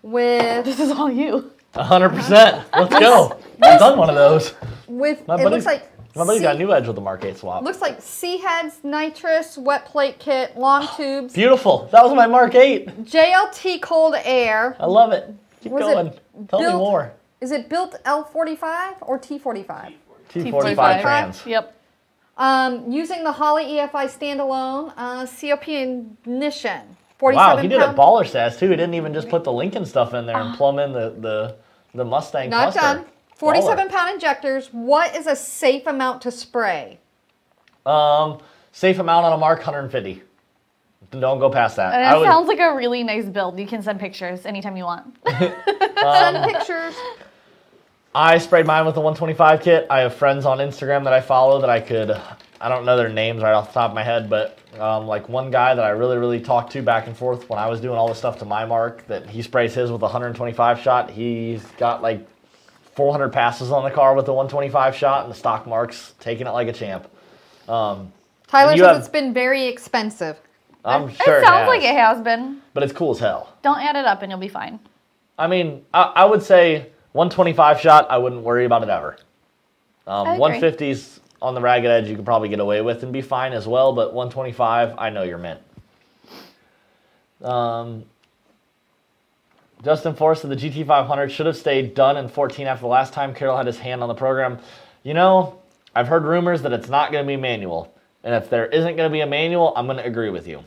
D: with...
C: This is all you.
A: 100%. Let's go. I've done one of those.
D: It looks like...
A: My buddy got a new edge with the Mark 8 swap.
D: Looks like C-heads, nitrous, wet plate kit, long tubes.
A: Beautiful. That was my Mark 8.
D: JLT cold air.
A: I love it. Keep going. Tell me more.
D: Is it built L45 or T45?
A: T45 trans.
C: Yep.
D: Using the Holley EFI standalone, COP ignition. 47
A: wow, he did a baller stats too. He didn't even just put the Lincoln stuff in there and plumb in the Mustang cluster.
D: Not done. 47-pound injectors. What is a safe amount to spray?
A: Safe amount on a mark, 150. Don't go past that.
C: And it sounds like a really nice build. You can send pictures anytime you want.
D: Send pictures.
A: I sprayed mine with a 125 kit. I have friends on Instagram that I follow that I don't know their names right off the top of my head, but like one guy that I really talked to back and forth when I was doing all this stuff to my mark, that he sprays his with a 125 shot. He's got like 400 passes on the car with the 125 shot, and the stock marks taking it like a champ.
D: Tyler says it's been very expensive.
A: I'm sure
C: it sounds like it has been.
A: But it's cool as hell.
C: Don't add it up and you'll be fine.
A: I mean, I would say 125 shot, I wouldn't worry about it ever. 150s on the ragged edge you could probably get away with and be fine as well, but 125, I know you're mint. Justin Forrest of the GT500 should have stayed done in 14 after the last time Carroll had his hand on the program. You know, I've heard rumors that it's not going to be manual. And if there isn't going to be a manual, I'm going to agree with you.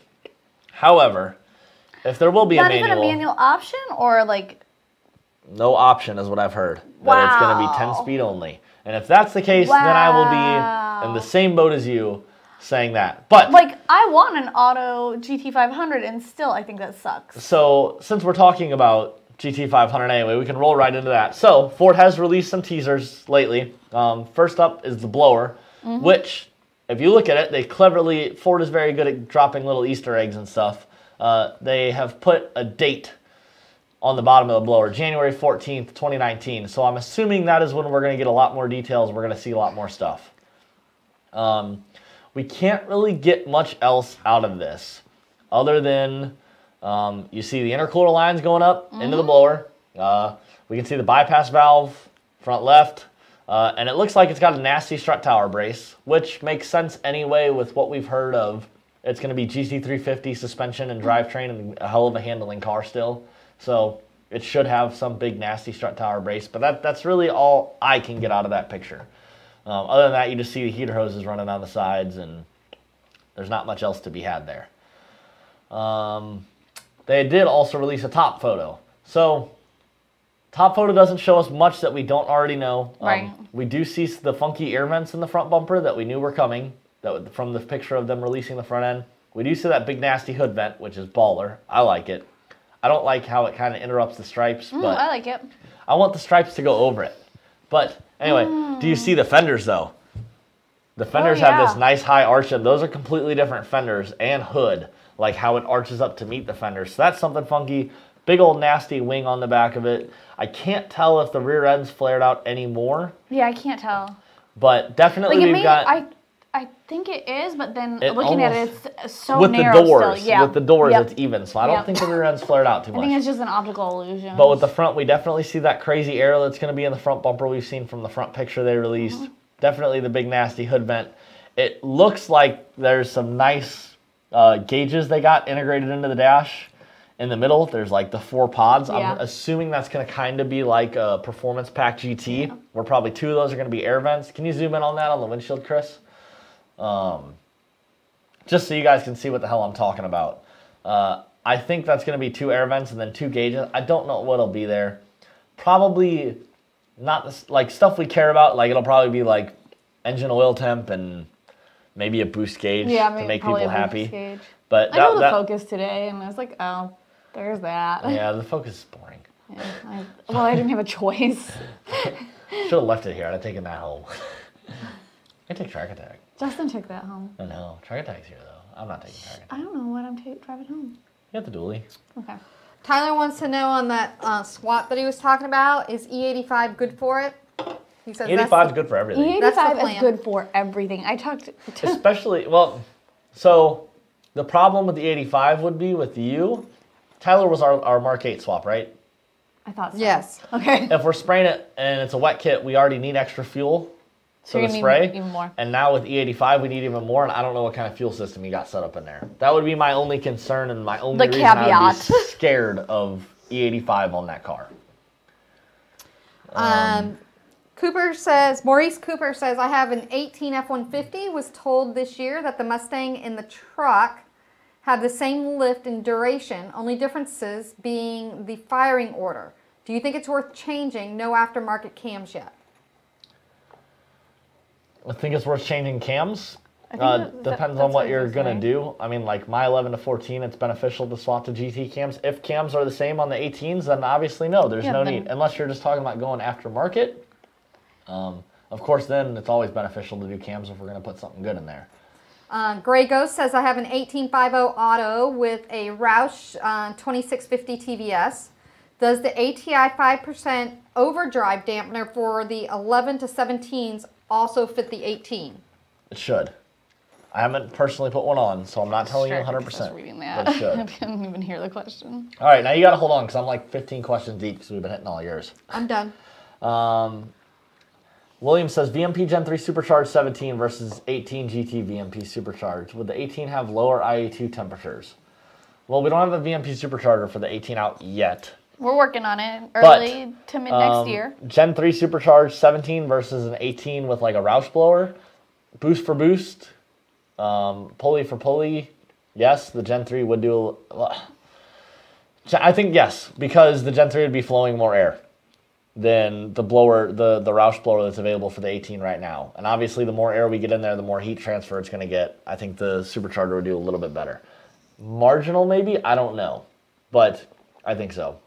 A: However, if there will be a manual...
C: Not even a manual option or like...
A: No option is what I've heard.
C: Wow.
A: That it's going to be 10 speed only. And if that's the case, then I will be in the same boat as you saying that. But
C: like, I want an auto GT500 and still I think that sucks.
A: So since we're talking about GT500 anyway, we can roll right into that. So Ford has released some teasers lately. First up is the blower, which, if you look at it, Ford is very good at dropping little Easter eggs and stuff. They have put a date on the bottom of the blower, January 14th, 2019. So I'm assuming that is when we're going to get a lot more details. We're going to see a lot more stuff. We can't really get much else out of this other than you see the intercooler lines going up into the blower. We can see the bypass valve, front left. And it looks like it's got a nasty strut tower brace, which makes sense anyway with what we've heard of. It's going to be GT350 suspension and drivetrain and a hell of a handling car still. So it should have some big nasty strut tower brace, but that's really all I can get out of that picture. Other than that, you just see the heater hoses running on the sides, and there's not much else to be had there. They did also release a top photo. So top photo doesn't show us much that we don't already know.
C: Right.
A: We do see the funky air vents in the front bumper that we knew were coming from the picture of them releasing the front end. We do see that big nasty hood vent, which is baller. I like it. I don't like how it kind of interrupts the stripes, but
C: I like it.
A: I want the stripes to go over it. But anyway, do you see the fenders though? The fenders have this nice high arch, and those are completely different fenders and hood, like how it arches up to meet the fenders. So that's something funky. Big old nasty wing on the back of it. I can't tell if the rear end's flared out anymore.
C: Yeah, I can't tell.
A: But definitely we've got...
C: I think it is, but then looking at it, it's so
A: with
C: narrow
A: the doors,
C: still. Yeah.
A: With the doors, it's even. So I don't think the rear end's flared out too much.
C: I think it's just an optical illusion.
A: But with the front, we definitely see that crazy arrow that's going to be in the front bumper we've seen from the front picture they released. Definitely the big nasty hood vent. It looks like there's some nice gauges they got integrated into the dash. In the middle, there's like the 4 pods. I'm assuming that's going to kind of be like a Performance Pack GT, where probably 2 of those are going to be air vents. Can you zoom in on that on the windshield, Chris? Just so you guys can see what the hell I'm talking about. I think that's going to be 2 air vents and then 2 gauges. I don't know what'll be there. Probably not like stuff we care about. Like it'll probably be like engine oil temp and maybe a boost gauge to make people happy. But
C: I know the Focus today, and I was like, oh, there's that.
A: Yeah, the Focus is boring.
C: Yeah, I didn't have a choice.
A: Should have left it here. I'd have taken that home. I take Track Attack.
C: Justin took that home.
A: I know. Track Attack's here, though. I'm not taking Track Attack.
C: I don't know what I'm driving home.
A: You got the dually.
C: Okay.
D: Tyler wants to know on that swap that he was talking about, is E85 good for it? He says
A: E85 is good for everything.
C: E85 is good for everything. I talked to...
A: Especially, well, so the problem with the E85 would be with you. Tyler was our Mark 8 swap, right?
C: I thought so.
D: Yes.
C: Okay.
A: If we're spraying it and it's a wet kit, we already need extra fuel. So to spray,
C: even more. And
A: now with E85, we need even more, and I don't know what kind of fuel system you got set up in there. That would be my only concern and my only reason I would be scared of E85 on that car.
D: Maurice Cooper says, I have an 18 F-150, was told this year that the Mustang in the truck had the same lift and duration, only differences being the firing order. Do you think it's worth changing? No aftermarket cams yet.
A: I think it's worth changing cams. Depends on what you're going to do. I mean, like my 11 to 14, it's beneficial to swap to GT cams. If cams are the same on the 18s, then obviously no, there's no need. Unless you're just talking about going aftermarket. Of course, then it's always beneficial to do cams if we're going to put something good in there.
D: Gray Ghost says, I have an 1850 auto with a Roush 2650 TVS. Does the ATI 5% overdrive dampener for the 11 to 17s also fit the 18?
A: It should. I haven't personally put one on, so I'm not telling you 100%.
C: Just reading that.
A: But it should.
C: I didn't even hear the question.
A: All right, now you got to hold on because I'm like 15 questions deep because we've been hitting all yours.
D: I'm done.
A: William says, VMP Gen 3 Supercharged 17 versus 18 GT VMP Supercharged. Would the 18 have lower IA2 temperatures? Well, we don't have a VMP Supercharger for the 18 out yet.
C: We're working on it early to mid next year.
A: Gen 3 Supercharged 17 versus an 18 with like a Roush blower. Boost for boost. Pulley for pulley. Yes, the Gen 3 would do... I think yes, because the Gen 3 would be flowing more air than the blower, the Roush blower that's available for the 18 right now. And obviously the more air we get in there, the more heat transfer it's going to get. I think the Supercharger would do a little bit better. Marginal maybe? I don't know. But I think so.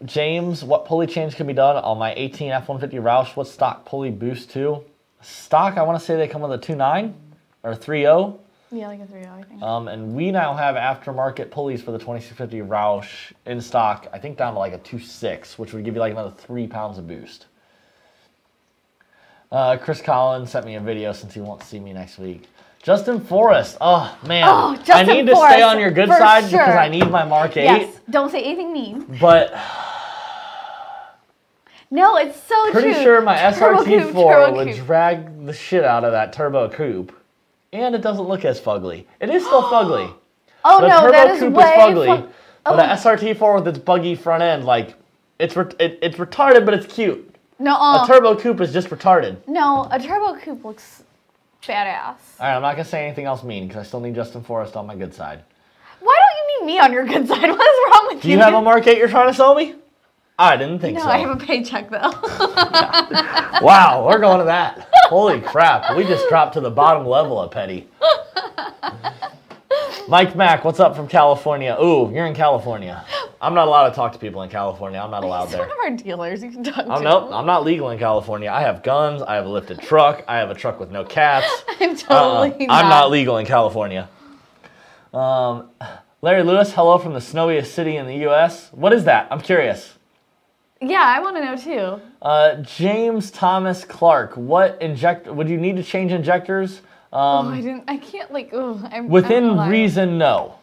A: James, what pulley change can be done on my 18 F-150 Roush? What stock pulley boost to? Stock, I want to say they come with a 2.9 or 3.0.
C: Yeah, like a 3.0, I think.
A: And we now have aftermarket pulleys for the 2650 Roush in stock, I think down to like a 2.6, which would give you like another 3 pounds of boost. Chris Collins sent me a video since he wants to see me next week. Justin Forrest, oh man, I need to stay on your good side because I need my Mark 8.
C: Yes, don't say anything mean.
A: But
C: no, it's so true.
A: Pretty sure my SRT4 would drag the shit out of that turbo coupe. And it doesn't look as fugly. It is still fugly.
C: Oh
A: the
C: no,
A: turbo
C: that is
A: coupe
C: way
A: fugly. But the SRT4 with its buggy front end, like it's retarded, but it's cute.
C: No,
A: a turbo coupe is just retarded.
C: No, a turbo coupe looks badass.
A: All right, I'm not gonna say anything else mean because I still need Justin Forrest on my good side.
C: Why don't you need me on your good side? What is wrong with you?
A: Do you have a Mark 8 you're trying to sell me? I didn't think so.
C: No, I have a paycheck though.
A: Wow, we're going to that. Holy crap, we just dropped to the bottom level of petty. Mike Mack, what's up from California? Ooh, you're in California. I'm not allowed to talk to people in California. I'm not allowed there.
C: One of our dealers you can talk to.
A: Nope, I'm not legal in California. I have guns. I have a lifted truck. I have a truck with no cats.
C: I'm totally
A: I'm not legal in California. Larry Lewis, hello from the snowiest city in the U.S. What is that? I'm curious.
C: Yeah, I want to know too.
A: James Thomas Clark, what would you need to change injectors?
C: I can't like.
A: Within reason, no.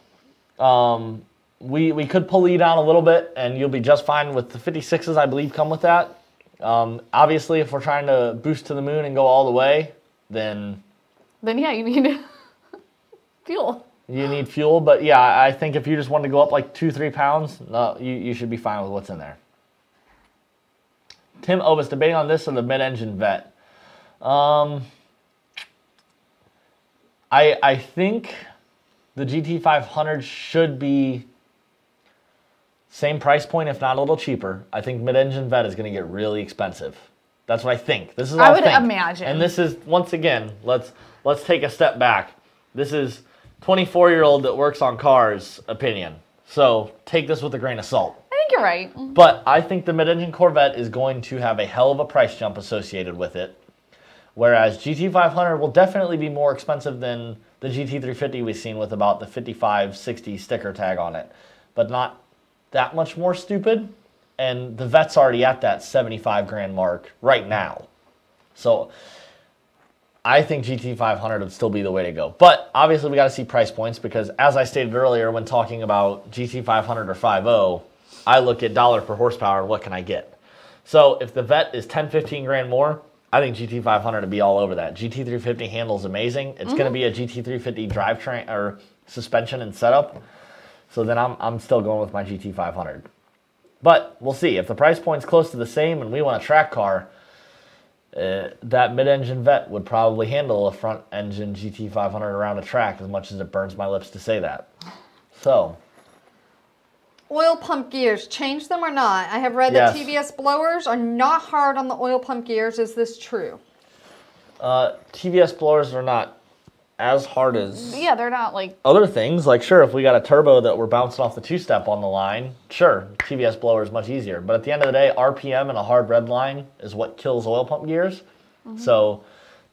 A: We could pull you down a little bit, and you'll be just fine with the 56s. I believe come with that. Obviously, if we're trying to boost to the moon and go all the way, then
C: yeah, you need fuel.
A: You need fuel, but yeah, I think if you just wanted to go up like 2-3 pounds, no, you should be fine with what's in there. Tim Ovis, debating on this or the mid-engine vet. I think the GT500 should be same price point, if not a little cheaper. I think mid-engine vet is going to get really expensive. That's what I think. This is all I would
C: imagine.
A: And this is, once again, let's take a step back. This is 24-year-old that works on cars opinion. So take this with a grain of salt.
C: I think you're right.
A: But I think the mid-engine Corvette is going to have a hell of a price jump associated with it. Whereas GT500 will definitely be more expensive than the GT350 we've seen with about the 55-60 sticker tag on it. But not that much more stupid. And the Vet's already at that 75 grand mark right now. So I think GT500 would still be the way to go. But obviously we got to see price points because as I stated earlier when talking about GT500 or 5.0, I look at dollar per horsepower and what can I get. So if the Vet is 10-15 grand more, I think GT500 would be all over that. GT350 handles amazing. It's going to be a GT350 drivetrain or suspension and setup. So then I'm still going with my GT500. But we'll see. If the price point's close to the same and we want a track car, that mid-engine Vet would probably handle a front-engine GT500 around a track as much as it burns my lips to say that. So.
D: Oil pump gears, change them or not? I have read that TVS blowers are not hard on the oil pump gears. Is this true?
A: TVS blowers are not as hard as
C: Yeah, they're not like...
A: other things. Like, sure, if we got a turbo that we're bouncing off the two-step on the line, sure, TVS blower is much easier. But at the end of the day, RPM and a hard red line is what kills oil pump gears. So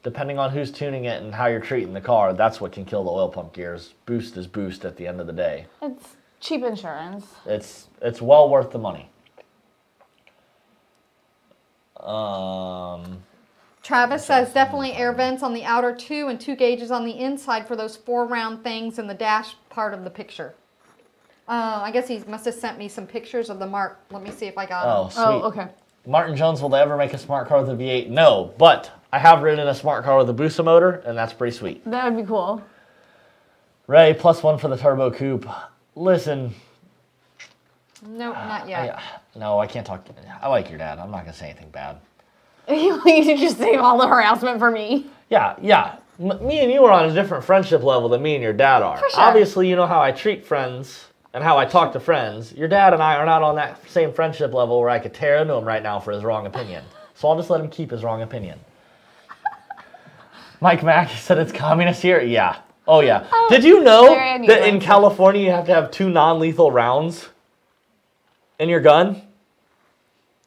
A: depending on who's tuning it and how you're treating the car, that's what can kill the oil pump gears. Boost is boost at the end of the day.
C: It's cheap insurance.
A: It's well worth the money.
D: Travis says definitely air vents on the outer 2 and 2 gauges on the inside for those 4 round things in the dash part of the picture. I guess he must have sent me some pictures of the mark. Let me see if I got them.
A: Oh, sweet.
C: Oh, okay.
A: Martin Jones, will they ever make a smart car with a V8? No, but I have ridden a smart car with a Busa motor, and that's pretty sweet.
C: That would be cool.
A: Ray, +1 for the turbo coupe. Listen.
D: Nope, not yet.
A: No, I can't talk. I like your dad. I'm not going to say anything bad.
C: You just save all the harassment for me.
A: Yeah. Me and you are on a different friendship level than me and your dad are.
C: For sure.
A: Obviously, you know how I treat friends and how I talk to friends. Your dad and I are not on that same friendship level where I could tear into him right now for his wrong opinion. So I'll just let him keep his wrong opinion. Mike Mack said it's communist here? Yeah. Oh, yeah. Did you know that in California you have to have 2 non-lethal rounds in your gun?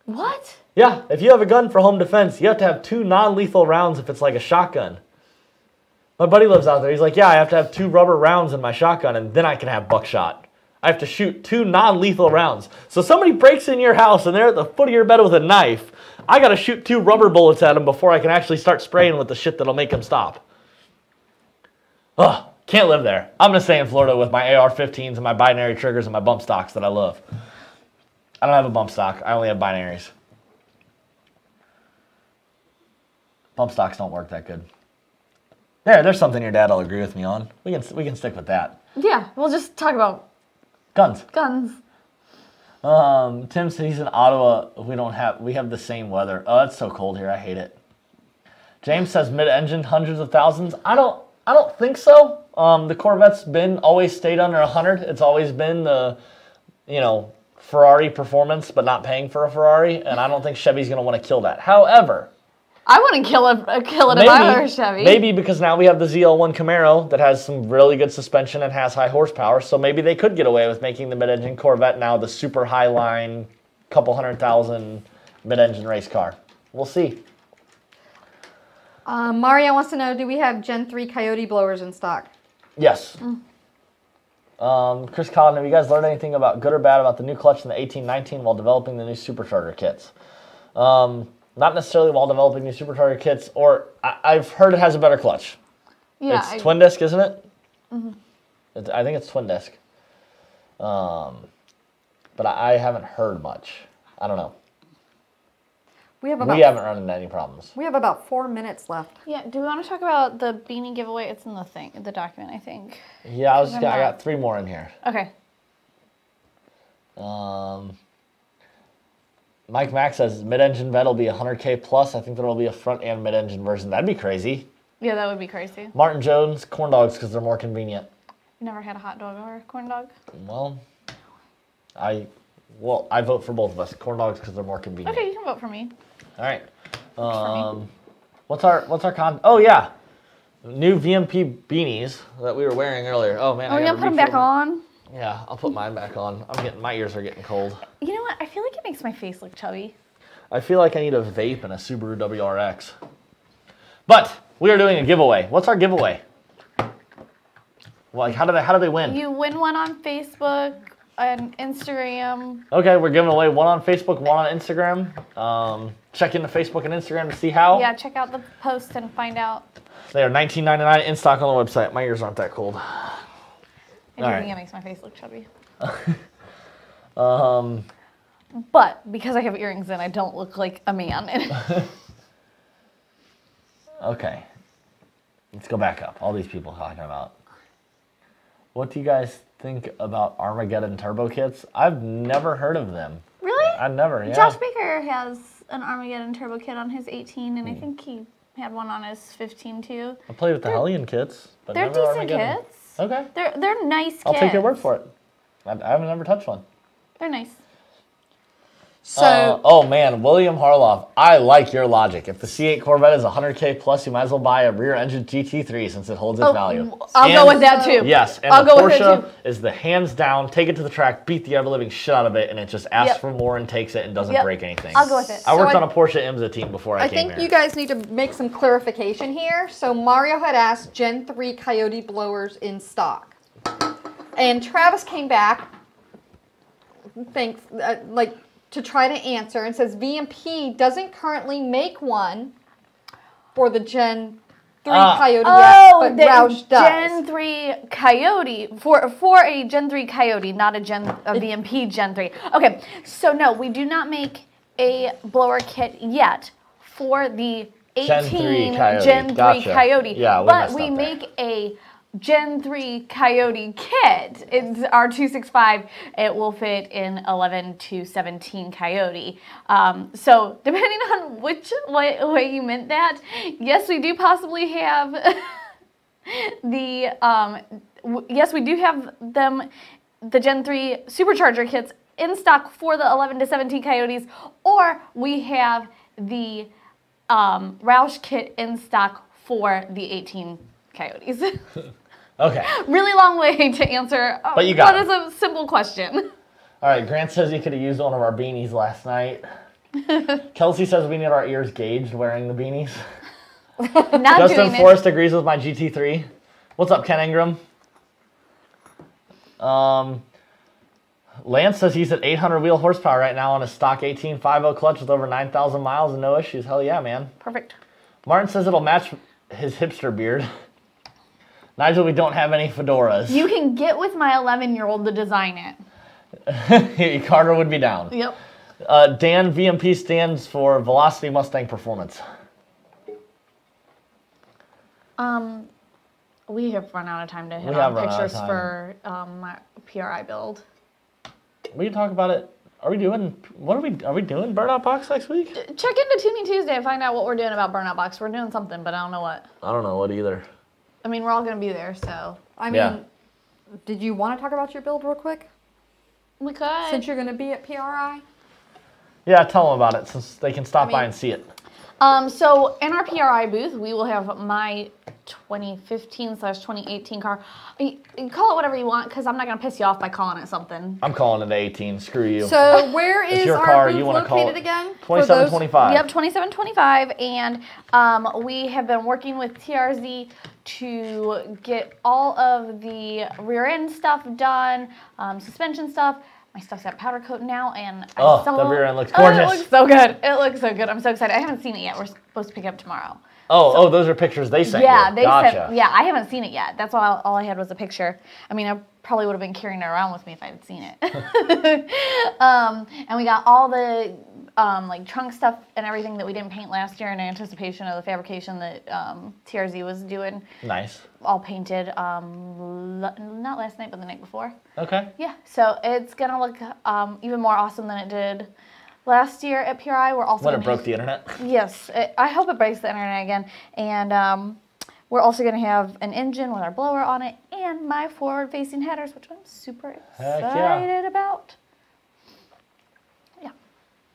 C: What?
A: Yeah, if you have a gun for home defense, you have to have 2 non-lethal rounds if it's like a shotgun. My buddy lives out there. He's like, yeah, I have to have 2 rubber rounds in my shotgun, and then I can have buckshot. I have to shoot 2 non-lethal rounds. So somebody breaks in your house, and they're at the foot of your bed with a knife. I got to shoot 2 rubber bullets at them before I can actually start spraying with the shit that'll make them stop. Ugh, can't live there. I'm going to stay in Florida with my AR-15s and my binary triggers and my bump stocks that I love. I don't have a bump stock. I only have binaries. Bump stocks don't work that good. There's something your dad will agree with me on. We can stick with that.
C: Yeah, we'll just talk about
A: guns.
C: Guns.
A: Tim said he's in Ottawa. We have the same weather. Oh, it's so cold here. I hate it. James says mid-engine hundreds of thousands. I don't think so. The Corvette's always stayed under 100. It's always been the, Ferrari performance, but not paying for a Ferrari. And I don't think Chevy's going to want to kill that. However,
C: I wouldn't kill it if I were Chevy.
A: Maybe because now we have the ZL1 Camaro that has some really good suspension and has high horsepower, so maybe they could get away with making the mid-engine Corvette now the super high-line, couple $100,000 mid-engine race car. We'll see.
D: Mario wants to know, do we have Gen 3 Coyote blowers in stock?
A: Yes. Chris Collin, have you guys learned anything about good or bad about the new clutch in the 1819 while developing the new supercharger kits? Not necessarily while developing new supercharger kits, or I've heard it has a better clutch.
C: Yeah,
A: it's twin disc, isn't it? Mm-hmm. I think it's twin disc. But I haven't heard much. I don't know. We haven't run into any problems.
D: We have about 4 minutes left.
C: Yeah, do we want to talk about the beanie giveaway? It's in the document, I think.
A: Yeah, I got 3 more in here.
C: Okay.
A: Mike Mack says mid-engine vet will be $100K plus. I think there will be a front and mid-engine version. That'd be crazy.
C: Yeah, that would be crazy.
A: Martin Jones, corn dogs because they're more convenient.
C: You never had a hot dog or a corn dog?
A: Well, I vote for both of us. Corn dogs because they're more convenient.
C: Okay, you can vote for me.
A: All right. What's our con? Oh yeah, new VMP beanies that we were wearing earlier. Oh man.
C: Oh, you gonna put them back on?
A: Yeah, I'll put mine back on. My ears are getting cold.
C: You know what? I feel like it makes my face look chubby.
A: I feel like I need a vape and a Subaru WRX. But we are doing a giveaway. What's our giveaway? Like, how do they win?
C: You win one on Facebook and Instagram.
A: Okay, we're giving away one on Facebook, one on Instagram. Check into Facebook and Instagram to see how.
C: Yeah, check out the post and find out.
A: They are $19.99 in stock on the website. My ears aren't that cold.
C: I do think it makes my face look chubby. But because I have earrings in, I don't look like a man.
A: Okay. Let's go back up. All these people talking about. What do you guys think about Armageddon turbo kits? I've never heard of them.
C: Really?
A: I've never, yeah.
C: Josh Baker has an Armageddon turbo kit on his 18, and I think he had one on his 15 too.
A: I played with the Hellion kits, but
C: they're
A: never
C: decent
A: Armageddon.
C: kits.
A: Okay.
C: They're nice kits.
A: I'll take your word for it. I haven't ever touched one.
C: They're nice.
D: So,
A: oh man, William Harloff, I like your logic. If the C8 Corvette is 100K plus, you might as well buy a rear-engine GT3 since it holds its value.
C: I'll go with that too.
A: Yes, and
C: I'll
A: the
C: go with it
A: Porsche
C: too.
A: is the hands down, take it to the track, beat the ever-living shit out of it, and it just asks for more and takes it and doesn't break anything.
C: I'll go with it.
A: I worked on a Porsche IMSA team before I came
D: think
A: here.
D: you guys need to make some clarification here. So Mario had asked Gen 3 Coyote blowers in stock. And Travis came back, thanks, to try to answer and says VMP doesn't currently make one for the Gen 3 Coyote yet, but Roush does.
C: Gen 3 Coyote, for a Gen 3 Coyote, not a VMP Gen 3. Okay, so no, we do not make a blower kit yet for the 18 Gen 3 Coyote.
A: Yeah,
C: but we make a Gen 3 Coyote kit. It's our 265. It will fit in 11 to 17 Coyote. So depending on which way you meant that, yes, we do possibly have yes, we do have the Gen 3 supercharger kits in stock for the 11 to 17 Coyotes, or we have the Roush kit in stock for the 18 Coyotes.
A: Okay.
C: Really long way to answer.
A: But you got
C: what is a simple question?
A: All right, Grant says he could have used one of our beanies last night. Kelsey says we need our ears gauged wearing the beanies.
C: Not
A: Justin
C: doing
A: Forrest agrees with my GT3. What's up, Ken Ingram? Lance says he's at 800 wheel horsepower right now on a stock 18.50 clutch with over 9,000 miles and no issues. Hell yeah, man.
C: Perfect.
A: Martin says it'll match his hipster beard. Nigel, we don't have any fedoras.
C: You can get with my 11-year-old to design it.
A: Carter would be down.
C: Yep.
A: Dan, VMP stands for Velocity Mustang Performance.
C: We have run out of time to hit on pictures for my PRI build.
A: We can talk about it. Are we doing Burnout Box next week?
C: Check into Tuning Tuesday and find out what we're doing about Burnout Box. We're doing something, but I don't know what.
A: I don't know what either.
C: I mean, we're all going to be there, so.
D: I mean, did you want to talk about your build real quick?
C: We could.
D: Since you're going to be at PRI?
A: Yeah, tell them about it since they can stop by and see it.
C: So in our PRI booth, we will have my 2015/2018 car. You can call it whatever you want because I'm not going to piss you off by calling it something.
A: I'm calling it 18. Screw you.
D: So where is
A: your
D: our
A: car,
D: booth
A: you wanna call
D: located
A: it
D: again?
A: 2725.
C: Yep, 2725. And we have been working with TRZ to get all of the rear end stuff done, suspension stuff. My stuff's got powder coat now, and
A: the rear end looks gorgeous.
C: It looks so good. It looks so good. I'm so excited. I haven't seen it yet. We're supposed to pick it up tomorrow.
A: Oh, those are pictures they sent
C: Yeah,
A: you.
C: they
A: Gotcha.
C: sent. Yeah, I haven't seen it yet. That's all I had was a picture. I mean, I probably would have been carrying it around with me if I had seen it. And we got all the like trunk stuff and everything that we didn't paint last year in anticipation of the fabrication that TRZ was doing.
A: Nice.
C: All painted, not last night, but the night before.
A: Okay.
C: Yeah, so it's gonna look even more awesome than it did last year at PRI. We're also
A: When it broke the internet?
C: Yes, I hope it breaks the internet again. And we're also gonna have an engine with our blower on it and my forward-facing headers, which I'm super excited about. Yeah.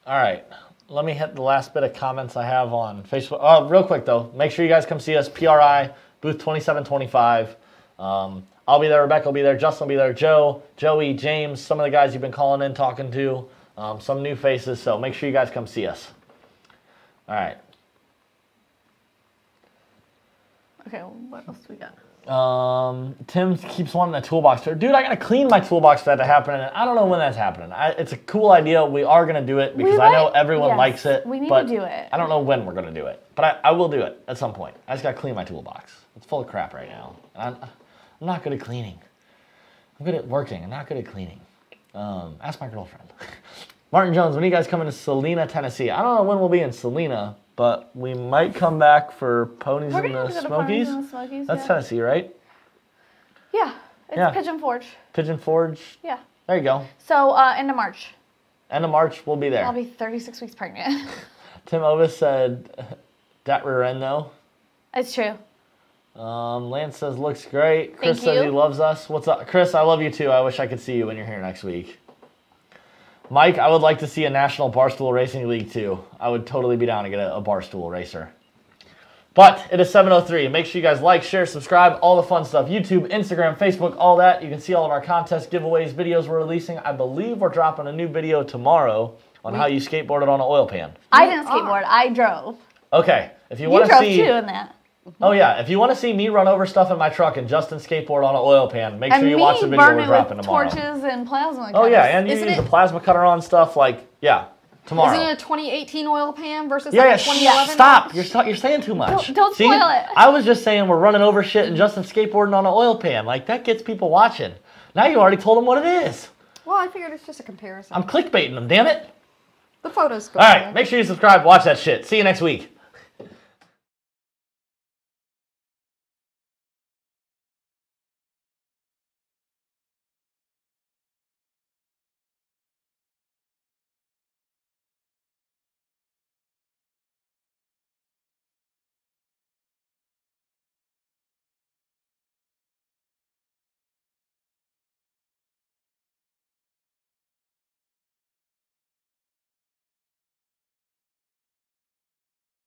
A: All right. Let me hit the last bit of comments I have on Facebook. Oh, real quick though, make sure you guys come see us. PRI, booth 2725. I'll be there. Rebecca will be there. Justin will be there. Joe, Joey, James, some of the guys you've been calling in, talking to. Some new faces. So make sure you guys come see us. All right.
C: Okay, well, what else do we got?
A: Tim keeps wanting a toolbox tour. Dude, I gotta clean my toolbox for that to happen, and I don't know when that's happening. It's a cool idea. We are gonna do it because I know everyone likes it.
C: We need
A: but
C: to do it.
A: I don't know when we're gonna do it, but I will do it at some point. I just gotta clean my toolbox. It's full of crap right now. And I'm not good at cleaning. I'm good at working. I'm not good at cleaning. Ask my girlfriend. Martin Jones, when are you guys coming to Salina, Tennessee? I don't know when we'll be in Salina, but we might come back for Ponies in the Smokies. That's Tennessee, right?
C: Yeah, it's Pigeon Forge.
A: Pigeon Forge.
C: Yeah.
A: There you go.
C: So end of March.
A: End of March, we'll be there.
C: I'll be 36 weeks pregnant.
A: Tim Ovis said, that rear end though.
C: It's true.
A: Lance says, looks great. Chris
C: Thank
A: says he
C: you.
A: loves us. What's up? Chris, I love you too. I wish I could see you when you're here next week. Mike, I would like to see a national barstool racing league too. I would totally be down to get a barstool racer. But it is 7:03. Make sure you guys like, share, subscribe, all the fun stuff. YouTube, Instagram, Facebook, all that. You can see all of our contests, giveaways, videos we're releasing. I believe we're dropping a new video tomorrow on how you skateboarded on an oil pan.
C: I didn't skateboard. I drove.
A: Okay. If you
C: You
A: want to
C: drove
A: see,
C: too in that.
A: oh yeah, if you want to see me run over stuff in my truck and Justin skateboard on an oil pan, make sure you watch the video we're dropping tomorrow.
C: Torches and plasma.
A: Oh yeah, and you
D: Isn't
A: use the
D: it-
A: plasma cutter on stuff like tomorrow.
D: Isn't it a 2018 oil pan versus
A: Yeah,
D: like
A: yeah,
D: a 2011?
A: stop. You're saying too much.
C: Don't
A: See?
C: spoil it.
A: I was just saying we're running over shit and Justin skateboarding on an oil pan. Like, that gets people watching. Now you already told them what it is.
D: Well, I figured it's just a comparison.
A: I'm clickbaiting them, damn it.
D: The photos go
A: All right, make sure you subscribe, watch that shit. See you next week.